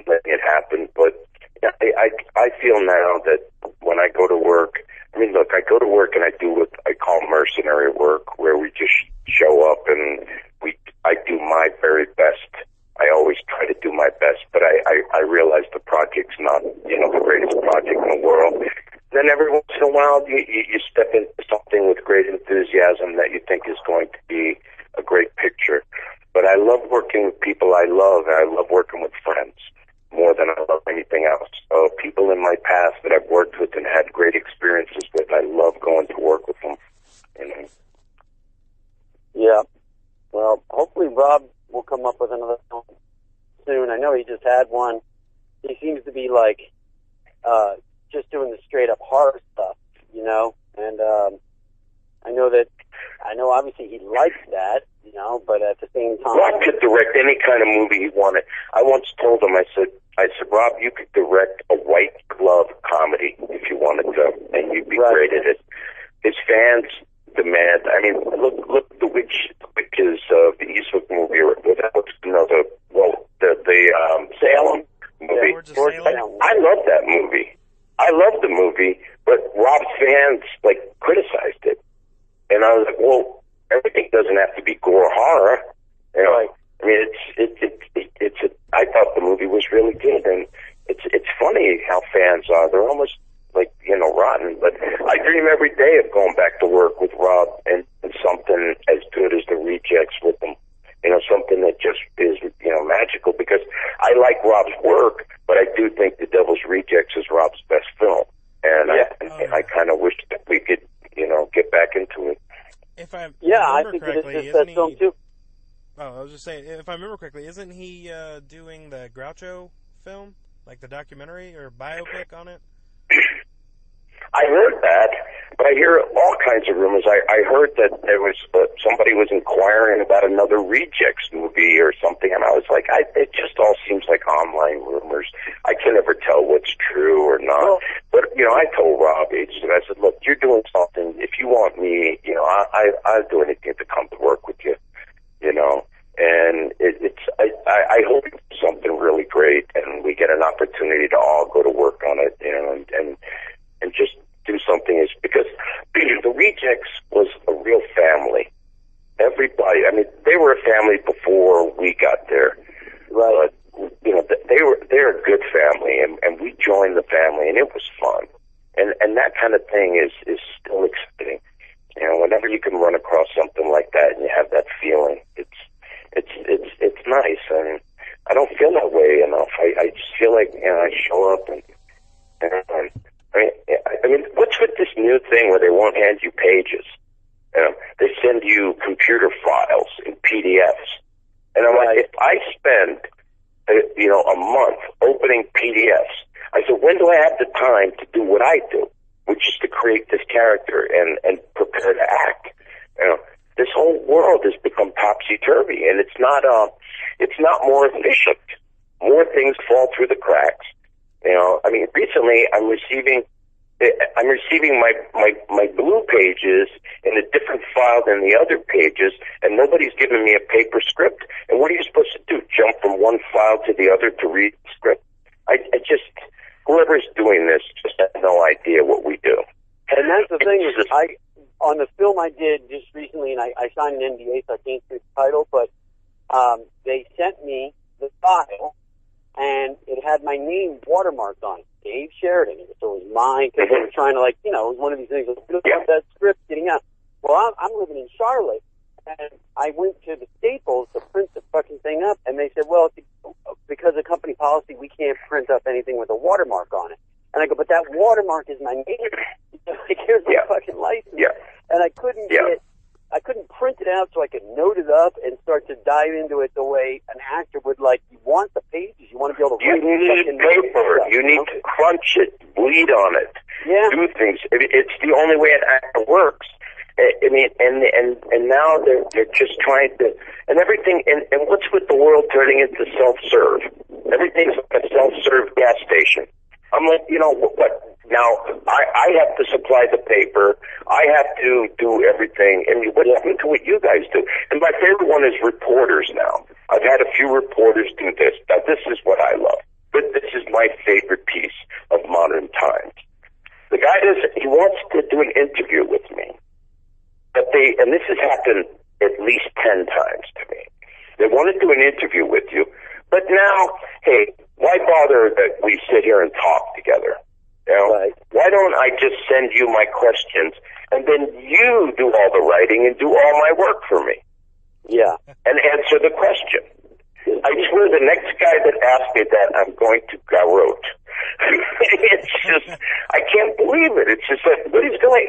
letting it happen. But I feel now that when I go to work, I go to work and I do what I call mercenary work, where we just show up and I do my very best. I always try to do my best, but I realize the project's not, the greatest project in the world. Then every once in a while, you step into something with great enthusiasm that you think is going to be a great picture. But I love working with people I love, and I love working with friends more than I love anything else. So people in my past that I've worked with and had great experiences with, I love going to work with them. Well, hopefully Rob will come up with another film soon. I know he just had one. He seems to be like just doing the straight up horror stuff, you know. And I know obviously he likes that, you know, but at the same time, Rob could direct any kind of movie he wanted. I once told him, I said, Rob, you could direct a white glove comedy if you wanted to, and you'd be great at it. His fans demand. I mean, look, the witches of the Eastwick movie, or the Salem movie. I love that movie. I love the movie, but Rob's fans criticized it, and I was like, well, everything doesn't have to be gore horror, you know. I mean, I thought the movie was really good, and it's funny how fans are. They're almost rotten, but I dream every day of going back to work with Rob and something as good as The Rejects with them. You know, something that just is, magical, because I like Rob's work, but I do think The Devil's Rejects is Rob's best film. And I kind of wish that we could, get back into it. If I I think it is his best film too. Oh, I was just saying, if I remember correctly, isn't he doing the Groucho film, like the documentary or biopic on it? I heard that, but I hear all kinds of rumors. I heard that there was somebody was inquiring about another Rejects movie or something, and I was like, it just all seems like online rumors. I can never tell what's true or not. But I told Rob, I said, look, you're doing something. If you want me, I'll do anything to come to work with you. And I hope it's something really great, and we get an opportunity to all go to work on it, and just do something, because The Rejects was a real family. Everybody, I mean, they were a family before we got there. Right. But, they're a good family, and we joined the family, and it was fun. And that kind of thing is still exciting. Whenever you can run across something like that and you have that feeling, it's nice. And I don't feel that way enough. I just feel like, I show up and I mean, what's with this new thing where they won't hand you pages? They send you computer files in PDFs. And I'm like, if I spend, a month opening PDFs, I said, when do I have the time to do what I do, which is to create this character and prepare to act? This whole world has become topsy-turvy, and it's not more efficient. More things fall through the cracks. I mean, recently I'm receiving my blue pages in a different file than the other pages, and nobody's giving me a paper script. And what are you supposed to do? Jump from one file to the other to read the script? Whoever's doing this just has no idea what we do. And that's the thing is, on the film I did just recently, and I signed an NDA, so I can't say the title, but they sent me the file, and it had my name watermarked on it, Dave Sheridan. So it was mine, because they were trying to, it was one of these things, that script getting out. Well, I'm living in Charlotte, and I went to the Staples to print the fucking thing up, and they said, well, because of company policy, we can't print up anything with a watermark on it. And I go, but that watermark is my name. Here's my fucking license. Yeah. And I couldn't print it out so I could note it up and start to dive into it the way an actor would like. You want the pages. You want to be able to write. You need paper. You need to crunch it, bleed on it, do things. It's the only way an actor works. I mean, and now they're just trying to, and everything, and what's with the world turning into self-serve? Everything's like a self-serve gas station. I'm like, what? Now, I have to supply the paper. I have to do everything. And what happened to what you guys do? And my favorite one is reporters now. I've had a few reporters do this. Now, this is what I love. But this is my favorite piece of modern times. The guy he wants to do an interview with me. But and this has happened at least 10 times to me. They want to do an interview with you. But now, hey, why bother that we sit here and talk together? Why don't I just send you my questions, and then you do all the writing and do all my work for me? Yeah. And answer the question. I swear the next guy that asks me that, I'm going to garrote. It's just, I can't believe it. It's just like, what is going,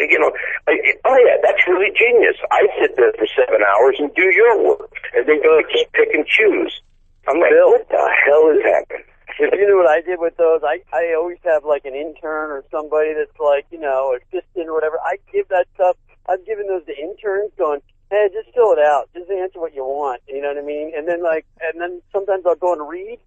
oh yeah, that's really genius. I sit there for 7 hours and do your work. and then you just pick and choose. I'm like, what the hell is happening? You know what I did with those? I always have like an intern or somebody that's like, you know, assistant or whatever. I give that stuff. I've given those to interns going, hey, just fill it out. Just answer what you want. You know what I mean? And then sometimes I'll go and read.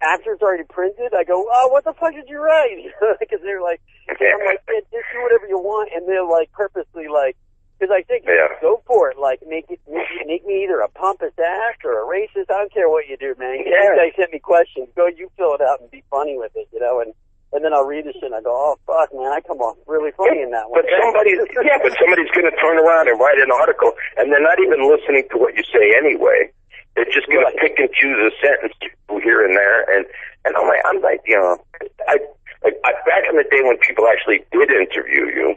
After it's already printed, I go, oh, what the fuck did you write? Because they're like, I'm like, yeah, just do whatever you want. And they're like purposely like, because I think, go for it. Like, make me either a pompous ass or a racist. I don't care what you do, man. You guys sent me questions. Go, you fill it out and be funny with it, you know. And then I'll read this shit and I go, oh, fuck, man, I come off really funny in that one. But somebody's going to turn around and write an article, and they're not even listening to what you say anyway. They're just going to pick and choose a sentence here and there, and I'm like, you know, I back in the day when people actually did interview you,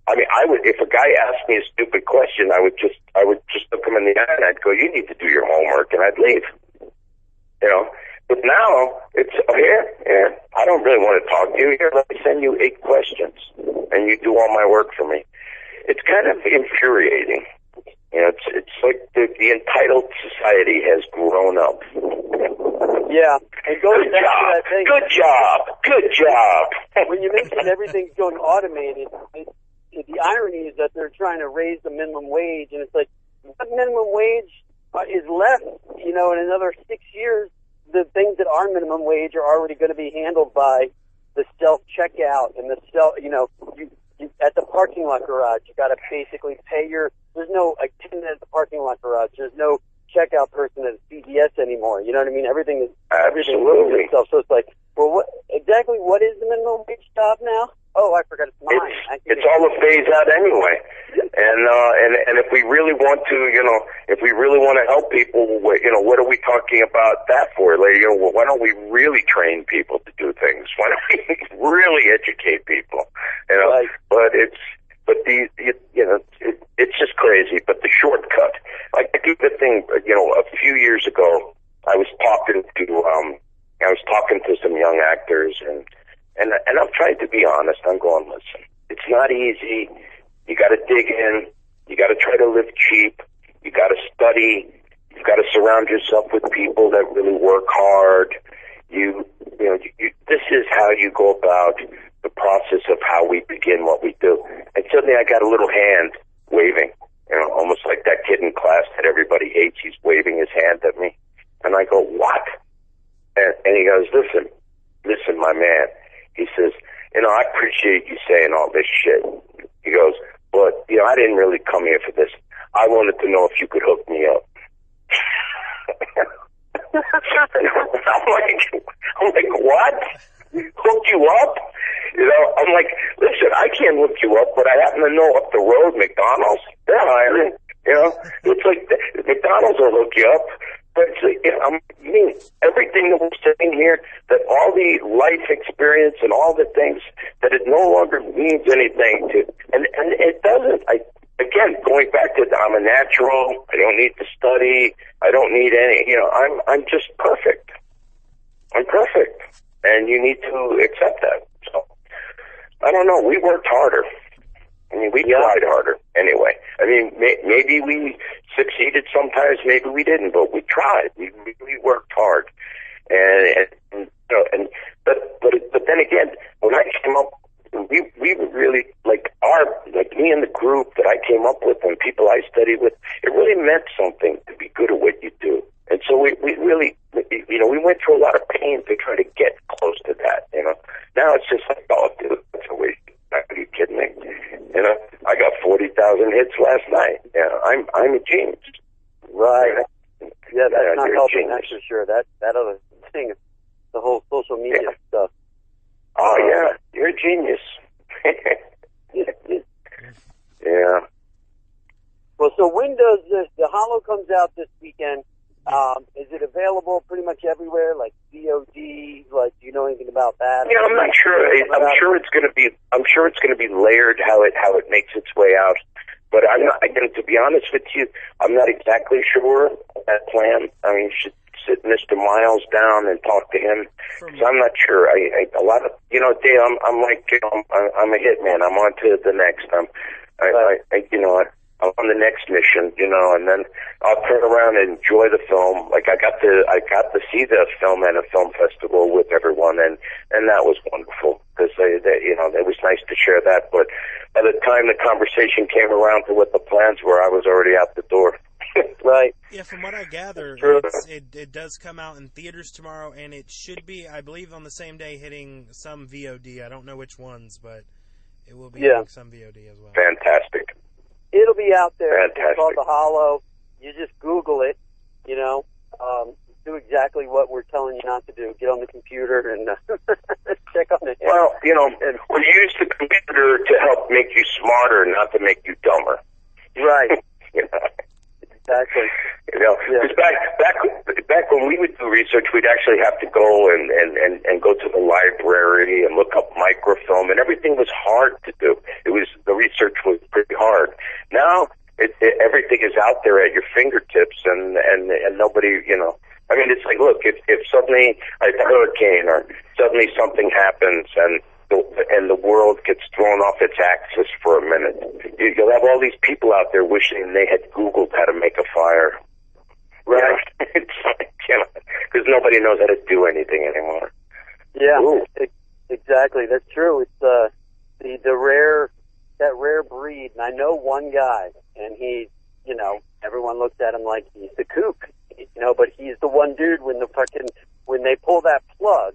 I mean, I would, if a guy asked me a stupid question, I would just look him in the eye and I'd go, you need to do your homework, and I'd leave. You know, but now it's here. I don't really want to talk to you. Here, let me send you 8 questions, and you do all my work for me. It's kind of infuriating. You know, it's like the entitled society has grown up. Yeah, and going back to that thing. Good job. When you mentioned everything's going automated, the irony is that they're trying to raise the minimum wage, and it's like, what minimum wage is left? You know, in another 6 years, the things that are minimum wage are already going to be handled by the self-checkout and the you know, you at the parking lot garage, you got to basically pay there's no attendant at the parking lot garage. There's no checkout person at CVS anymore. You know what I mean? Everything is absolutely. So it's like, well, what is the minimum wage job now? Oh, I forgot it's mine. It's all a phase out anyway. And if we really want to, you know, if we really want to help people, you know, what are we talking about that for? Like, you know, why don't we really train people to do things? Why don't we really educate people? You know, right. It's just crazy. But the shortcut, like I do the thing, you know, a few years ago, I was talking to some young actors and I'm trying to be honest. I'm going, listen, it's not easy. You got to dig in. You got to try to live cheap. You got to study. You've got to surround yourself with people that really work hard. This is how you go about the process of how we begin what we do. And suddenly I got a little hand waving, you know, almost like that kid in class that everybody hates. He's waving his hand at me. And I go, what? And he goes, listen, my man. He says, you know, I appreciate you saying all this shit. He goes, but, you know, I didn't really come here for this. I wanted to know if you could hook me up. I'm like, what? Hook you up? You know, I'm like, listen, I can't hook you up, but I happen to know up the road, McDonald's, they're hiring. You know, it's like McDonald's will hook you up. But it's like, I mean, everything that we're saying here, that all the life experience and all the things, that it no longer means anything to, and it doesn't. Again, going back to I'm a natural. I don't need to study. I don't need any. You know, I'm just perfect. I'm perfect, and you need to accept that. So I don't know. We worked harder. I mean, we tried harder anyway. I mean, maybe we succeeded sometimes, maybe we didn't, but we tried. We worked hard, but then again, when I came up, we really like me and the group that I came up with and people I studied with. It really meant something to be good at what you do, and so we really, you know, we went through a lot of pain to try to get close to that. You know, now it's just like, oh, dude, that's a waste. Are you kidding me? You know, I got 40,000 hits last night. Yeah, I'm a genius. Right. Yeah, that's not helping. That's for sure. That other thing, the whole social media stuff. Oh yeah, you're a genius. Yeah. Well, so when does the Holo comes out this weekend? Is it available pretty much everywhere, like VOD? Like, do you know anything about that? Yeah, I'm not sure. I'm sure it's going to be. I'm sure it's going to be layered how it makes its way out. But I'm not. Again, to be honest with you, I'm not exactly sure that plan. I mean, you should sit Mr. Miles down and talk to him. So I'm not sure. A lot of, you know, Dave, I'm like, you know, I'm a hitman. I'm on to the next. You know, on the next mission, and then I'll turn around and enjoy the film. Like I got to see the film at a film festival with everyone, and that was wonderful because it was nice to share that. But by the time the conversation came around to what the plans were, I was already out the door. Right. Yeah, from what I gather, it does come out in theaters tomorrow, and it should be, I believe, on the same day hitting some VOD. I don't know which ones, but it will be hitting some VOD as well. Fantastic. It'll be out there. Fantastic. It's called The Hollow. You just Google it, do exactly what we're telling you not to do. Get on the computer and check on it. Well, we use the computer to help make you smarter, not to make you dumber. Right. Exactly. Because back when we would do research, we'd actually have to go and go to the library and look up microfilm, and everything was hard to do. The research was pretty hard. Now everything is out there at your fingertips, and nobody, I mean, it's like, look, if suddenly a hurricane or suddenly something happens and the world gets thrown off its axis for a minute, you'll have all these people out there wishing they had Googled how to make a fire. Right. It's like, because nobody knows how to do anything anymore. Yeah, exactly. That's true. It's that rare breed. And I know one guy, and he, everyone looks at him like he's the kook, but he's the one dude when they pull that plug,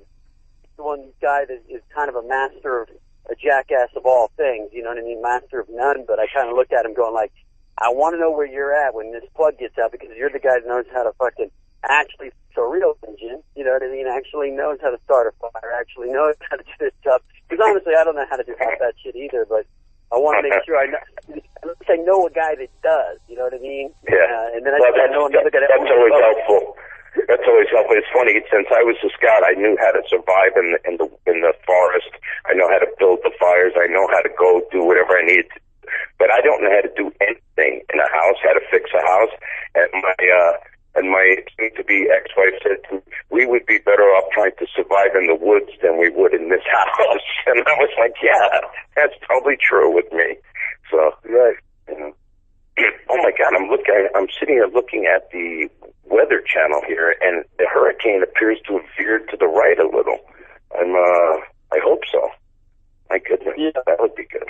he's the one guy that is kind of a master of a jackass of all things, you know what I mean? Master of none, but I kind of look at him going like, I want to know where you're at when this plug gets out, because you're the guy that knows how to fucking actually fix a real engine, you know what I mean? Actually knows how to start a fire, actually knows how to do this stuff. Because honestly, I don't know how to do half that shit either, but I want to make sure I know a guy that does, you know what I mean? Yeah. And then I know another guy that's always helpful. That's always helpful. It's funny, since I was a scout, I knew how to survive in the forest. I know how to build the fires. I know how to go do whatever I needed to. But I don't know how to do anything in a house, how to fix a house. And my soon-to-be ex-wife said to me, we would be better off trying to survive in the woods than we would in this house. And I was like, yeah, that's probably true with me. So, right. Oh my God, I'm sitting here looking at the Weather Channel here, and the hurricane appears to have veered to the right a little. I hope so. My goodness, that would be good.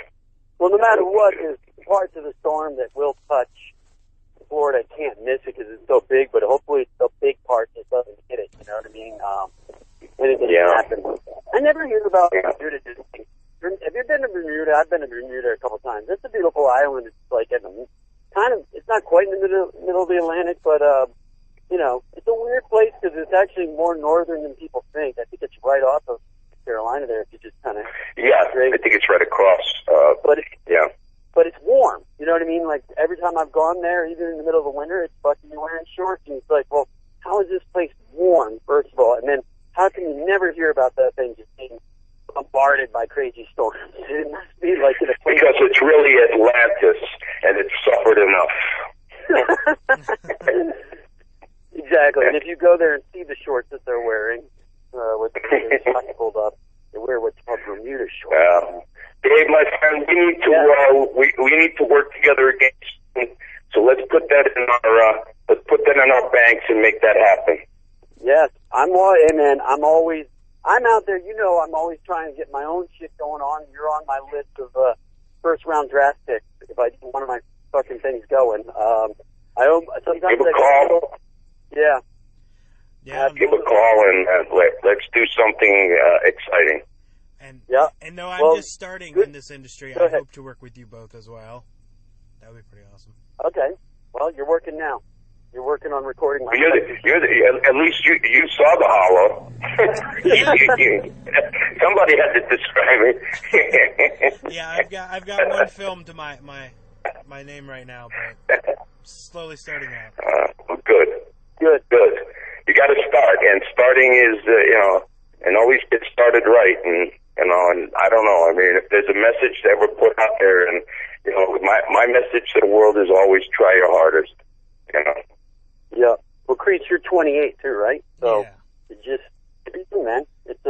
Well, no matter what, there's parts of the storm that will touch Florida. I can't miss it because it's so big, but hopefully it's the big part that doesn't hit it, you know what I mean? Anything can happen. I never hear about Bermuda. Have you been to Bermuda? I've been to Bermuda a couple times. It's a beautiful island. It's like it's not quite in the middle of the Atlantic, but it's a weird place because it's actually more northern than people think. I think it's right off of Carolina there. If you just kind of I think it's right across. But it's warm. You know what I mean? Like every time I've gone there, even in the middle of the winter, it's fucking you wearing shorts, and it's like, well, how is this place warm? First of all, and then how can you never hear about that thing just being bombarded by crazy storms? It must be like in a place because it's really Atlantis, and it's suffered enough. Exactly. And if you go there and see the shorts that they're wearing, with the socks pulled up, they wear what's called Bermuda shorts. Dave, my friend, we need to we need to work together again. So let's put that in our banks and make that happen. Yes, I'm out there. I'm always trying to get my own shit going on. You're on my list of first round draft picks. If I do one of my fucking things going, sometimes give a call. Yeah. Give a call and let's do something exciting. And no, I'm just starting in this industry. I hope to work with you both as well. That would be pretty awesome. Okay. Well, you're working now. You're working on recording. At least you saw the Hollow. Somebody had to describe it. Yeah, I've got one film to my name right now, but slowly starting out. Good. You got to start, and starting is and always get started right, and and I don't know. I mean, if there's a message that we're put out there, and my message to the world is always try your hardest. Yeah. Well, Creech, you're 28 too, right? So it's just, man, it's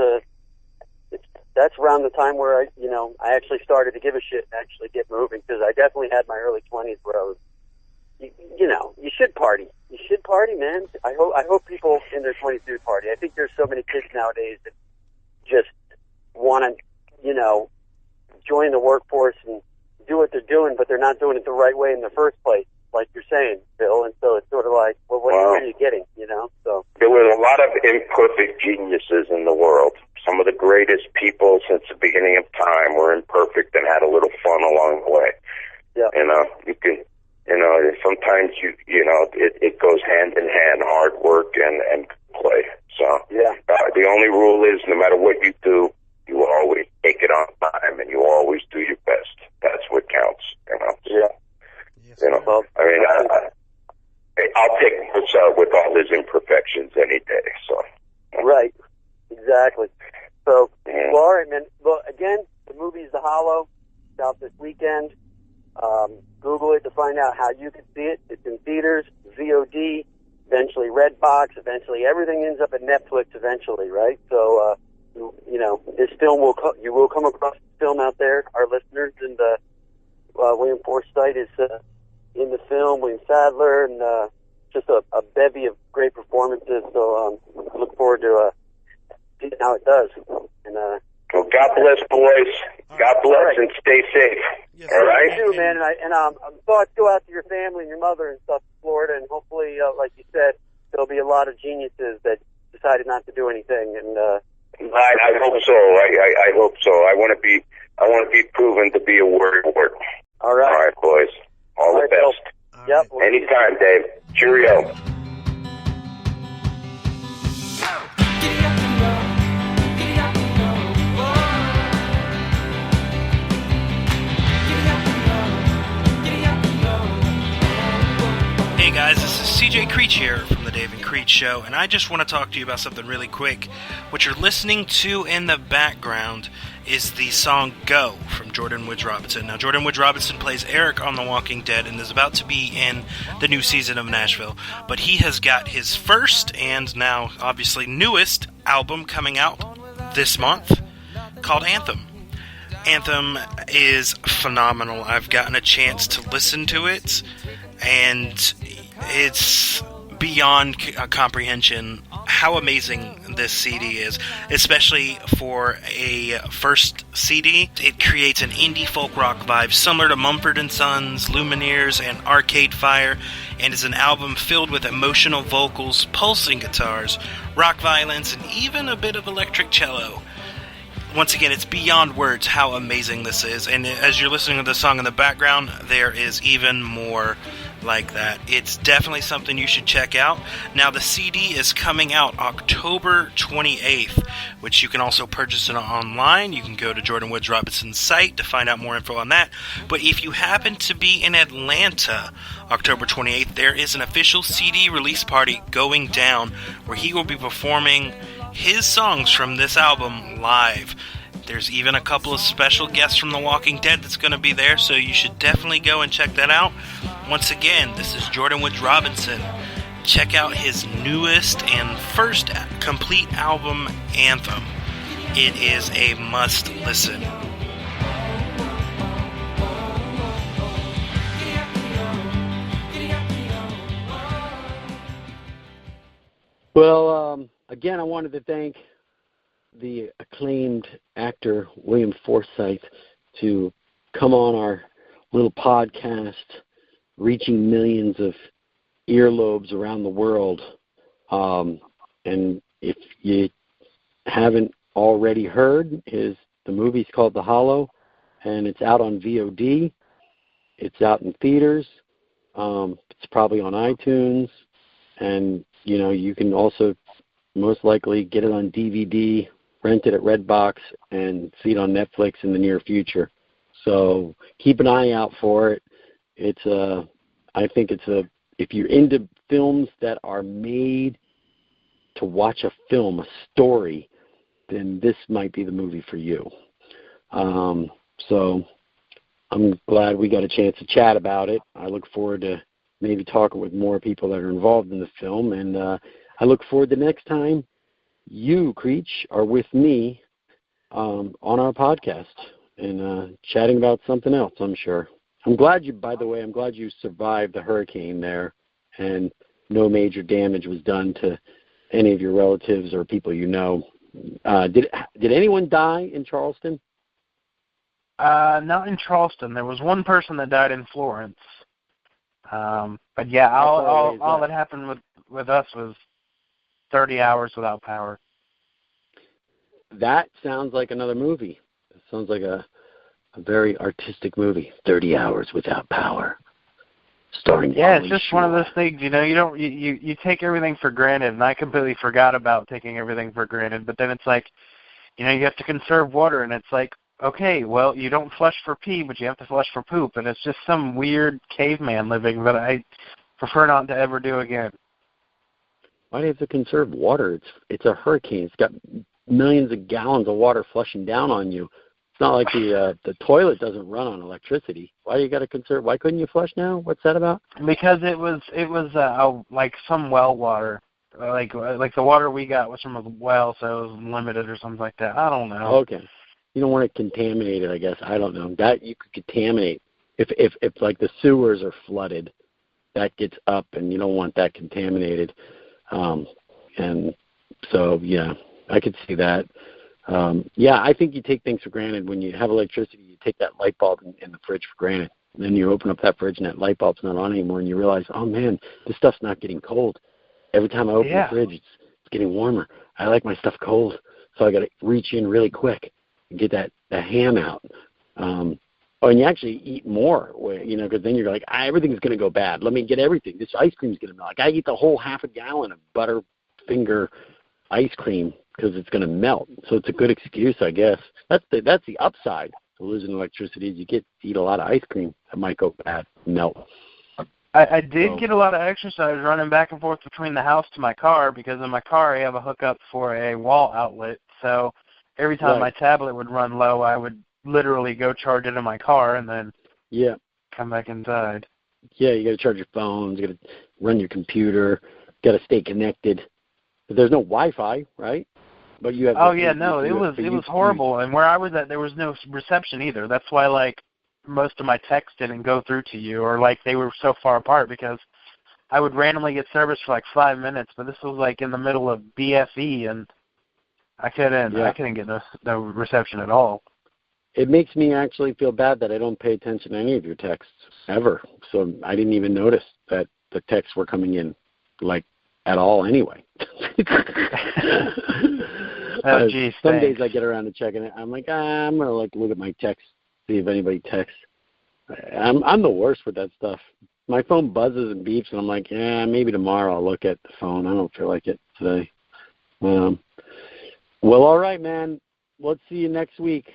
that's around the time where I actually started to give a shit and actually get moving, because I definitely had my early 20s where I was, you should party. You should party, man. I hope people in their 20s do party. I think there's so many kids nowadays that just want to, join the workforce and do what they're doing, but they're not doing it the right way in the first place, like you're saying, Bill. And so it's sort of like, well, what are you getting, So there were a lot of imperfect geniuses in the world. Some of the greatest people since the beginning of time were imperfect and had a little fun along the way. Yeah. You can, sometimes it goes hand in hand, hard work and play. So yeah. The only rule is no matter what you do, you will always take it on time and you always do your best. That's what counts, Yeah. Yes, Well, I mean, I'll take this with all his imperfections any day. So. Right. Exactly. So, well, all right, man. Well, again, the movie's The Hollow. It's out this weekend. Google it to find out how you can see it. It's in theaters, VOD, eventually Redbox, eventually everything ends up at Netflix eventually, right? So, this film you will come across this film out there, our listeners, and William Forsythe is in the film, William Sadler, and just a bevy of great performances. So I look forward to seeing how it does. And well, God bless, boys. God bless, and stay safe. Yes, all right? You too, man. And thoughts go out to your family and your mother and stuff in Florida, and hopefully, like you said, there'll be a lot of geniuses that decided not to do anything. And I hope so. I hope so. I want to be proven to be a warrior. All right. All right, boys. All the best. All Yep. right. Anytime, Dave. Cheerio. Hey guys, this is CJ Creech here from the Dave and Creech Show, and I just want to talk to you about something really quick. What you're listening to in the background is the song Go from Jordan Woods Robinson. Now, Jordan Woods Robinson plays Eric on The Walking Dead and is about to be in the new season of Nashville, but he has got his first and now obviously newest album coming out this month called Anthem. Anthem is phenomenal. I've gotten a chance to listen to it, and it's beyond comprehension how amazing this CD is, especially for a first CD. It creates an indie folk rock vibe similar to Mumford & Sons, Lumineers, and Arcade Fire, and is an album filled with emotional vocals, pulsing guitars, rock violins, and even a bit of electric cello. Once again, it's beyond words how amazing this is, and as you're listening to the song in the background, there is even more like that. It's definitely something you should check out. Now, the CD is coming out October 28th, which you can also purchase it online. You can go to Jordan Woods Robinson's site to find out more info on that. But if you happen to be in Atlanta, October 28th, there is an official CD release party going down where he will be performing his songs from this album live. There's even a couple of special guests from The Walking Dead that's going to be there, so you should definitely go and check that out. Once again, this is Jordan Woods Robinson. Check out his newest and first complete album, Anthem. It is a must listen. Well, again, I wanted to thank the acclaimed actor William Forsythe to come on our little podcast, reaching millions of earlobes around the world. And if you haven't already heard, the movie's called The Hollow, and it's out on VOD. It's out in theaters. It's probably on iTunes, and you can also most likely get it on DVD, rent it at Redbox, and see it on Netflix in the near future. So keep an eye out for it. I think if you're into films that are made to watch a film, a story, then this might be the movie for you. So I'm glad we got a chance to chat about it. I look forward to maybe talking with more people that are involved in the film, and I look forward to next time you, Creech, are with me on our podcast and chatting about something else, I'm sure. By the way, I'm glad you survived the hurricane there and no major damage was done to any of your relatives or people you know. Did anyone die in Charleston? Not in Charleston. There was one person that died in Florence. But yeah, all that happened with us was 30 hours without power. That sounds like another movie. It sounds like a very artistic movie. 30 Hours Without Power. Starring it's just one of those things, you take everything for granted, and I completely forgot about taking everything for granted, but then it's like, you have to conserve water, and it's like, okay, well, you don't flush for pee, but you have to flush for poop, and it's just some weird caveman living that I prefer not to ever do again. Why do you have to conserve water? It's a hurricane. It's got millions of gallons of water flushing down on you. It's not like the toilet doesn't run on electricity. Why do you got to conserve? Why couldn't you flush now? What's that about? Because it was like some well water. Like the water we got was from a well, so it was limited or something like that. I don't know. Okay. You don't want it contaminated, I guess. I don't know. That you could contaminate. If like the sewers are flooded, that gets up, and you don't want that contaminated. And so, yeah, I could see that. I think you take things for granted. When you have electricity, you take that light bulb in the fridge for granted. And then you open up that fridge and that light bulb's not on anymore, and you realize, oh, man, this stuff's not getting cold. Every time I open the fridge, it's getting warmer. I like my stuff cold, so I got to reach in really quick and get the ham out. And you actually eat more, because then you're like, everything's going to go bad. Let me get everything. This ice cream's going to melt. I eat the whole half a gallon of Butterfinger ice cream because it's going to melt. So it's a good excuse, I guess. That's the upside to losing electricity is you get to eat a lot of ice cream that might go bad, melt. I did get a lot of exercise running back and forth between the house to my car, because in my car I have a hookup for a wall outlet. So every time my tablet would run low, I would literally go charge it in my car and then come back inside. Yeah, you got to charge your phones, you got to run your computer, got to stay connected. But there's no Wi-Fi, right? But you have. It was horrible, and where I was at, there was no reception either. That's why most of my texts didn't go through to you, or they were so far apart, because I would randomly get service for 5 minutes, but this was in the middle of BFE, and I couldn't get no reception at all. It makes me actually feel bad that I don't pay attention to any of your texts ever. So I didn't even notice that the texts were coming in at all anyway. Oh, geez, some days I get around to checking it. I'm like, I'm gonna look at my texts, see if anybody texts. I'm the worst with that stuff. My phone buzzes and beeps, and I'm like, maybe tomorrow I'll look at the phone. I don't feel like it today. Well, all right, man. Let's see you next week.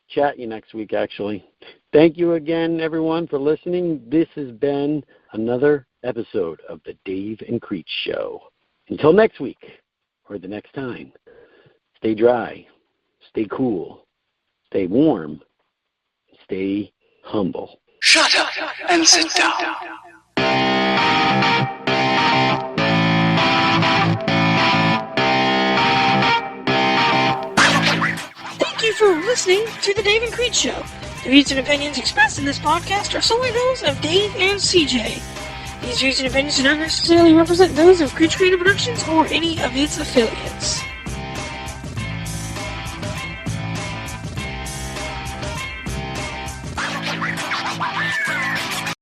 Chat you next week, actually. Thank you again, everyone, for listening. This has been another episode of the Dave and Creech Show. Until next week, or the next time, stay dry, stay cool, stay warm, stay humble. Shut up and sit down. Thank you for listening to the Dave and Creech Show. The views and opinions expressed in this podcast are solely those of Dave and CJ. These views and opinions do not necessarily represent those of Creech Creative Productions or any of its affiliates.